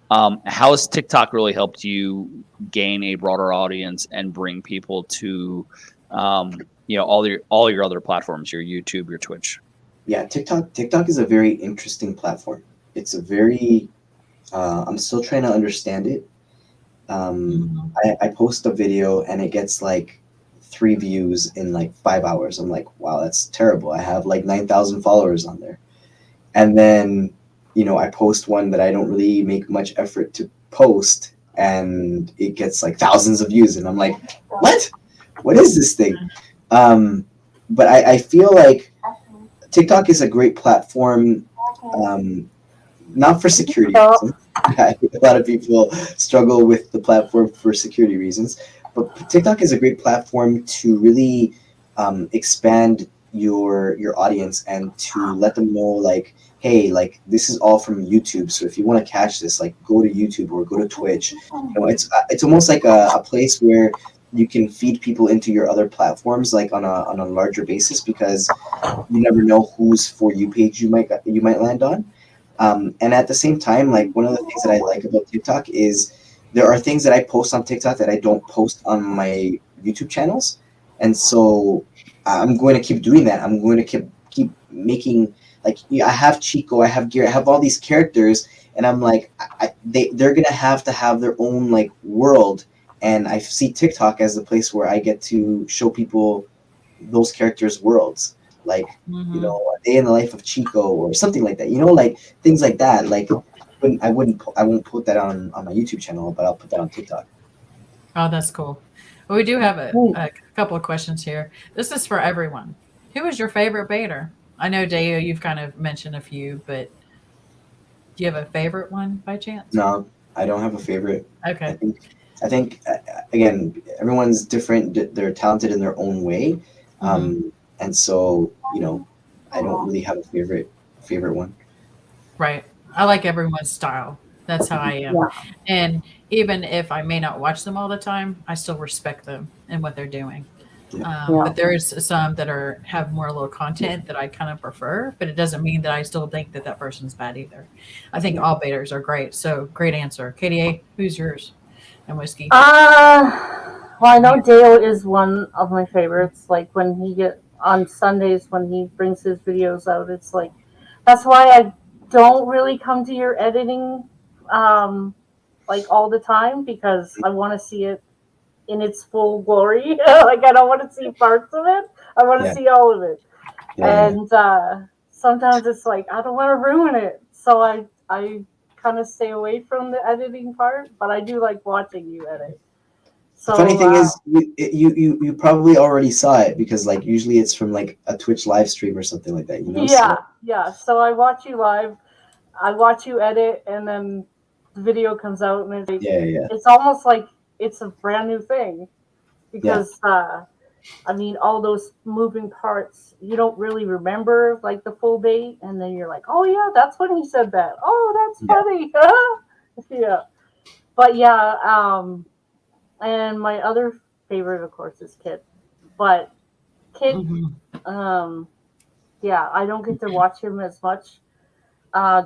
How has TikTok really helped you gain a broader audience and bring people to, all your other platforms, your YouTube, your Twitch? Yeah, TikTok is a very interesting platform. It's a very, I'm still trying to understand it. I post a video and it gets like 3 views in like 5 hours. I'm like, wow, that's terrible. I have like 9,000 followers on there. And then, I post one that I don't really make much effort to post and it gets like thousands of views. And I'm like, what is this thing? But I feel like TikTok is a great platform, not for security reasons. A lot of people struggle with the platform for security reasons, but TikTok is a great platform to really expand your audience and to let them know, like, hey, like this is all from YouTube. So if you want to catch this, like go to YouTube or go to Twitch. It's almost like a place where you can feed people into your other platforms, like on a larger basis, because you never know whose For You page you might land on. And at the same time, like one of the things that I like about TikTok is there are things that I post on TikTok that I don't post on my YouTube channels, and so I'm going to keep doing that. I'm going to keep making, like, I have Chico, I have Gear, I have all these characters, and I'm like, they're gonna have to have their own like world. And I see TikTok as the place where I get to show people those characters' worlds, like a day in the life of Chico or something like that. Like things like that. Like I won't put that on my YouTube channel, but I'll put that on TikTok. Oh, that's cool. Well, we do have a couple of questions here. This is for everyone. Who is your favorite baiter? I know, DEYO, you've kind of mentioned a few, but do you have a favorite one by chance? No, I don't have a favorite. Okay. I think again, everyone's different. They're talented in their own way, and so I don't really have a favorite one. Right. I like everyone's style. That's how I am. Yeah. And even if I may not watch them all the time, I still respect them and what they're doing. But there's some that have more little content that I kind of prefer, but it doesn't mean that I still think that person's bad either. I think all baiters are great. So great answer. KDA, who's yours? And Whiskey. Well, I know DEYO is one of my favorites. Like when he on Sundays when he brings his videos out, it's like, that's why I don't really come to your editing like all the time, because I want to see it in its full glory. Like I don't want to see parts of it. I want to see all of it. And sometimes it's like I don't want to ruin it, so I kind of stay away from the editing part, but I do like watching you edit. So, the funny thing is, you probably already saw it, because like usually it's from like a Twitch live stream or something like that. Yeah. So I watch you live, I watch you edit, and then the video comes out, and it's like, it's almost like it's a brand new thing, because I mean, all those moving parts, you don't really remember like the full bait, and then you're like, oh yeah, that's when he said that. Oh, that's funny. But and my other favorite, of course, is Kid. But Kid, I don't get to watch him as much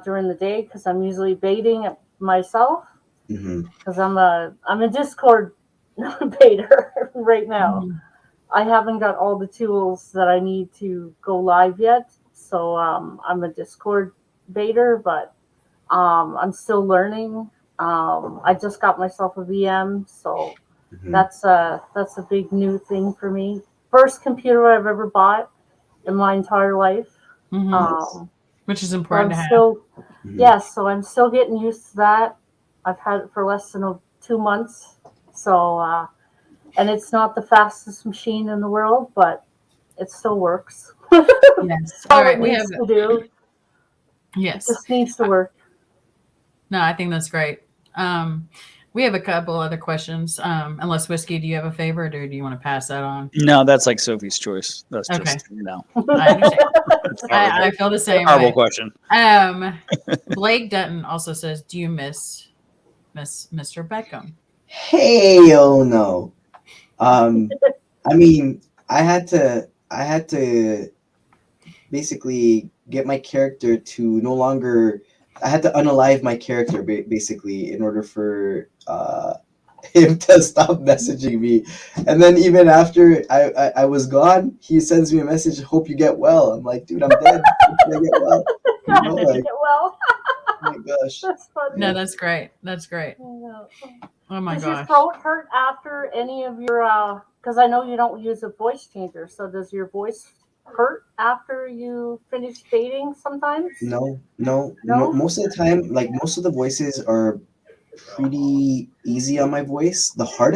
during the day, because I'm usually baiting myself, because I'm a Discord baiter right now. I haven't got all the tools that I need to go live yet, so I'm a Discord baiter, but I'm still learning. I just got myself a VM, so Mhm. that's a big new thing for me. First computer I've ever bought in my entire life. Mhm. Which is So important I'm to have. still, Mhm. yes, so I'm still getting used to that. I've had it for less than 2 months, so and it's not the fastest machine in the world, but it still works. Yes. All All right. it We needs have to do, it yes. just needs to work. No, I think that's great. We have a couple other questions. Unless Whiskey, do you have a favorite, or do you want to pass that on? No, that's like Sophie's choice. That's Okay. just no. I understand. It's horrible. I feel the same Horrible way. question. Blake Dutton also says, "Do you miss Mr. Beckham?" Hey, oh no. I mean, I had to basically get my character to no longer. I had to unalive my character basically in order for him to stop messaging me. And then even after I was gone, he sends me a message, "Hope you get well." I'm like, dude, I'm dead. Hope I get well. You know, like, Well, oh my gosh. that's funny. No, that's great. That's great. Oh my Does your gosh. throat hurt after any of your? Because I know you don't use a voice changer. So does your voice hurt after you finish dating sometimes? No. No? Most of the time, like most of the voices are pretty easy on my voice. The hard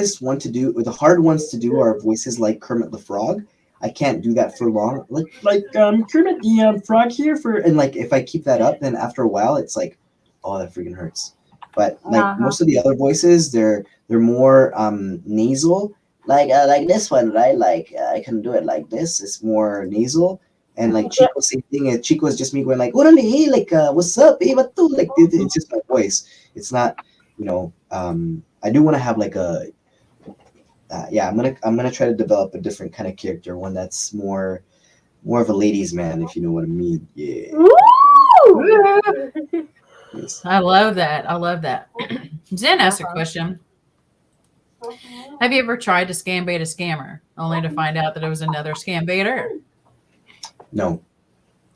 ones to do are voices like Kermit the Frog. I can't do that for long. Like Kermit the Frog here for, and like if I keep that up, then after a while it's like, oh, that freaking hurts. But like most of the other voices, they're more nasal. Like this one, right? Like I can do it like this. It's more nasal. And like Chico, same thing. And Chico is just me going like, "Orale, like, what's up, eh, batu?" Like it's just my voice. It's not, I do want to have like a, yeah. I'm gonna try to develop a different kind of character, one that's more of a ladies' man, if you know what I mean. Yeah. Woo! Yes. I love that. I love that. Zen asked a question. Have you ever tried to scambait a scammer only to find out that it was another scambaiter? No.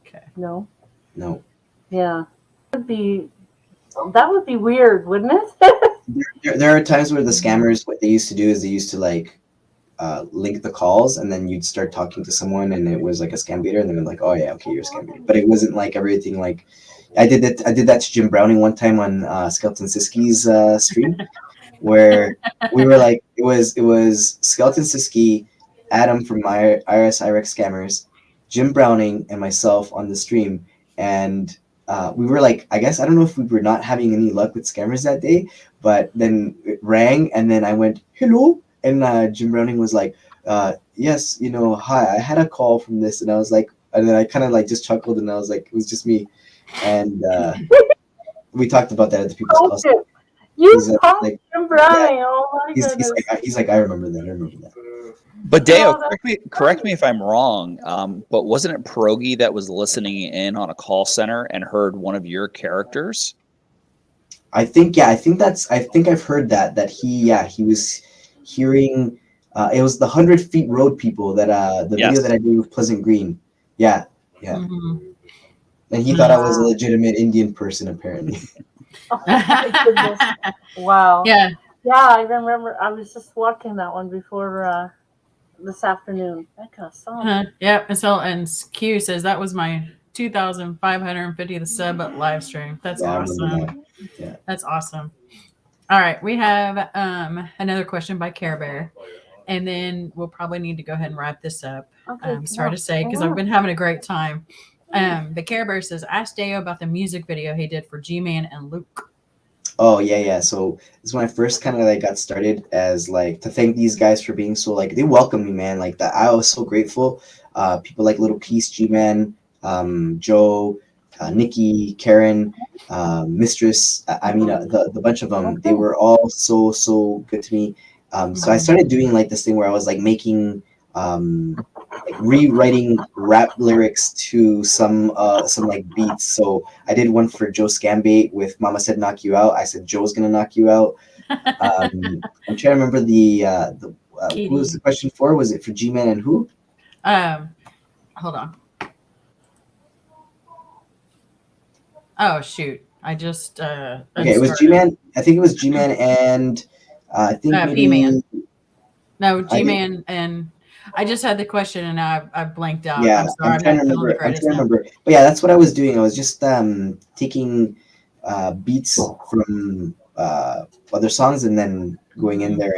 Okay. No. No. Yeah. That would be weird, wouldn't it? There are times where the scammers, what they used to do is they used to like link the calls, and then you'd start talking to someone, and it was like a scam baiter, and then they're like, "Oh yeah, okay, you're a scam baiter." But it wasn't like everything. Like I did that to Jim Browning one time on Skeleton Siski's stream, where we were like, it was Skeleton Siski, Adam from my IRS IREX Scammers, Jim Browning, and myself on the stream, and we were like, I guess I don't know if we were not having any luck with scammers that day, but then it rang, and then I went, "Hello," and Jim Browning was like, "Yes, hi, I had a call from this," and I was like, and then I kind of like just chuckled, and I was like, it was just me, and we talked about that at the people's house. You He's punked Jim Browning. Oh my goodness. He's like, I remember that. But DEYO, correct me if I'm wrong, but wasn't it Pierogi that was listening in on a call center and heard one of your characters? I think I've heard that he was hearing, it was the 100 Feet Road people that the video that I did with Pleasant Green. Yeah. Mm-hmm. And he thought I was a legitimate Indian person, apparently. Oh my goodness. Wow. Yeah. Yeah, I remember. I was just watching that one before this afternoon. That kind of song. Yep. And Q says that was my 2,550th sub live stream. That's awesome. Yeah. That's awesome. All right. We have another question by Care Bear. And then we'll probably need to go ahead and wrap this up. Okay, Sorry to say, because I've been having a great time. But Care Bear says, ask DEYO about the music video he did for G-Man and Luke. Oh yeah. So this is when I first kind of like got started, as like to thank these guys for being so like, they welcomed me, man. Like that, I was so grateful. People like Little Peace, G-Man, Joe, Nikki, Karen, Mistress. I mean, the bunch of them. They were all so good to me. So I started doing like this thing where I was like making like rewriting rap lyrics to some like beats. So I did one for Joe Scambait with "Mama Said Knock You Out." I said Joe's gonna knock you out. I'm trying to remember who was the question for? Was it for G-Man and who? Hold on. Oh shoot. I just Okay, it was unstarted. G-Man. I think it was G-Man and I think maybe P-Man. No, I did- G-Man, and I just had the question and now I blanked out. Yeah, I'm sorry, I'm trying to not feeling remember. the I'm trying greatest to now. remember. But yeah, that's what I was doing. I was just taking beats from other songs and then going in there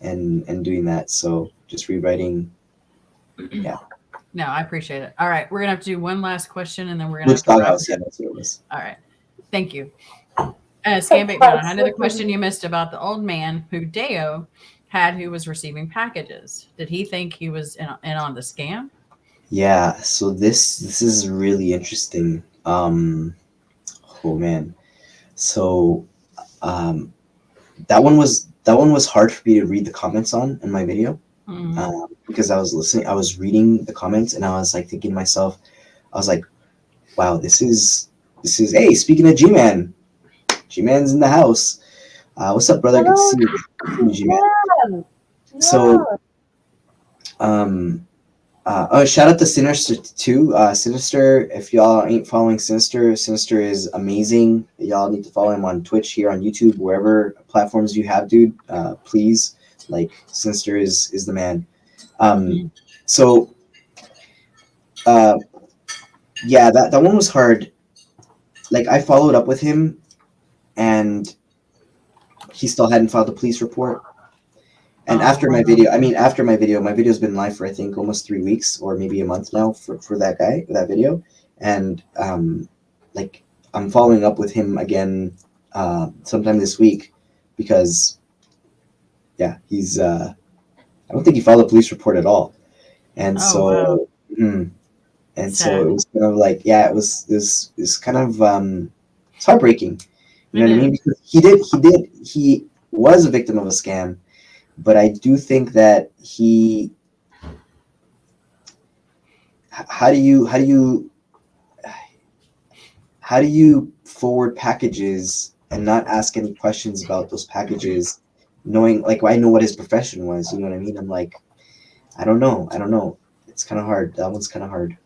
and doing that. So just rewriting. Yeah. No, I appreciate it. All right, we're gonna have to do one last question and then we're gonna Which have to wrap doghouse? it. Yeah, that's what it was. All right, thank you. Scambait, I had another question you missed about the old man who DEYO had who was receiving packages. Did he think he was in on the scam? Yeah. So this is really interesting. Oh man. So that one was hard for me to read the comments on in my video. Because I was reading the comments and I was like thinking to myself, I was like, wow, this is hey, speaking of G-Man, G-Man's in the house. What's up, brother? Good to see you. Good to see you, G-Man. So shout out to Sinister too. Sinister, if y'all ain't following Sinister is amazing. Y'all need to follow him on Twitch, here on YouTube, wherever platforms you have, dude. Please, like, Sinister is the man. So yeah, that one was hard. Like, I followed up with him and he still hadn't filed a police report. And after my video, my video's been live for I think almost 3 weeks or maybe a month now for that video. And like, I'm following up with him again sometime this week because yeah, he's I don't think he filed a police report at all. And so and so it was kind of like, yeah, it was kind of it's heartbreaking. You know what I mean? Because he was a victim of a scam, but I do think that how do you forward packages and not ask any questions about those packages, knowing, like, I know what his profession was, you know what I mean? I'm like, I don't know. It's kind of hard. That one's kind of hard.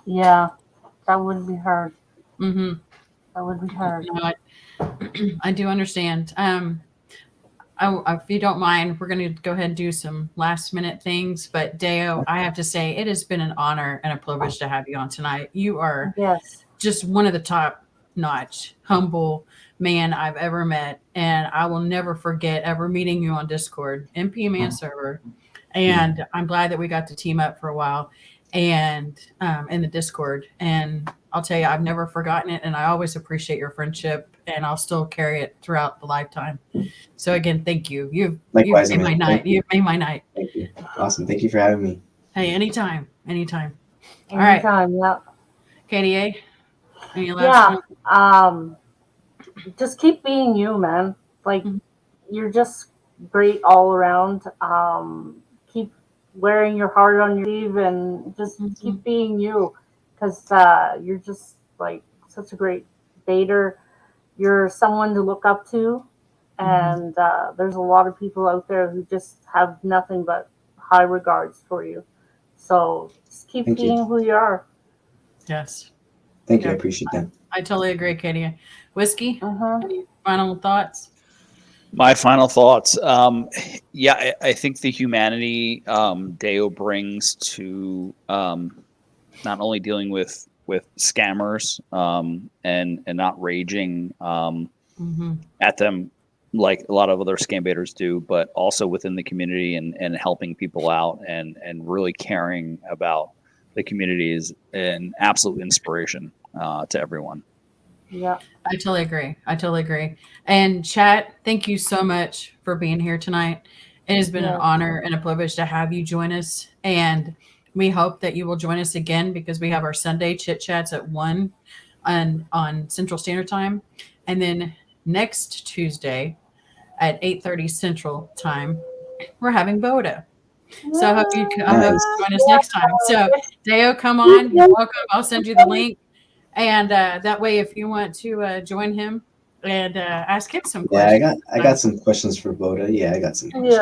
Yeah, that would be hard. Mm-hmm. That would be hard. No, I do understand. If you don't mind, we're going to go ahead and do some last minute things. But DEYO, I have to say, it has been an honor and a privilege to have you on tonight. You are just one of the top notch, humble man I've ever met. And I will never forget ever meeting you on Discord, MP-Man server. And I'm glad that we got to team up for a while and in the Discord. And I'll tell you, I've never forgotten it. And I always appreciate your friendship. And I'll still carry it throughout the lifetime. So again, thank you. You've made my night. You've made my night. Thank you. Awesome. Thank you for having me. Hey, anytime. All right. Yeah. KDA, any last one? Just keep being you, man. Like, you're just great all around. Keep wearing your heart on your sleeve and just keep being you, because you're just like such a great baiter. You're someone to look up to, and there's a lot of people out there who just have nothing but high regards for you. So just keep being who you are. Yes. Thank you. I appreciate that. I totally agree, Katie. Whiskey, any final thoughts? My final thoughts. Yeah, I think the humanity DEYO brings to not only dealing with scammers and not raging at them like a lot of other scambaiters do, but also within the community and helping people out and really caring about the community is an absolute inspiration to everyone. Yeah, I totally agree. And chat, thank you so much for being here tonight. It has been an honor and a privilege to have you join us. And we hope that you will join us again, because we have our Sunday chit chats at 1 on Central Standard Time. And then next Tuesday at 8:30 Central Time, we're having Boda. So I hope you join us next time. So DEYO, come on. You're welcome. I'll send you the link. And that way, if you want to join him and ask him some questions. Yeah, I got some questions for Boda. Yeah, I got some questions.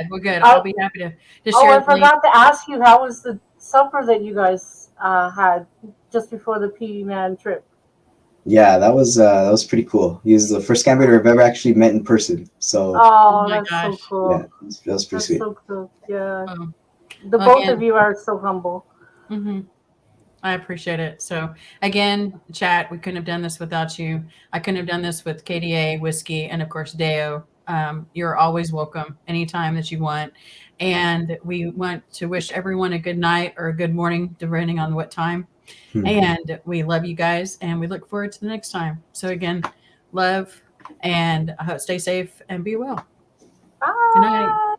We're good. I'll be happy to share. I forgot to ask you, how was the supper that you guys had just before the P-Man trip? Yeah, that was pretty cool. He was the first Scambaiter I've ever actually met in person. So Oh, my that's so gosh. cool. yeah, that was pretty That's sweet. so cool. Yeah. Oh, The well, both again, of you are so humble. I appreciate it. So again, chat, we couldn't have done this without you. I couldn't have done this with KDA, Whiskey, and of course, DEYO. You're always welcome anytime that you want. And we want to wish everyone a good night or a good morning, depending on what time. And we love you guys, and we look forward to the next time. So again, love, and I hope stay safe and be well. Bye. Good night.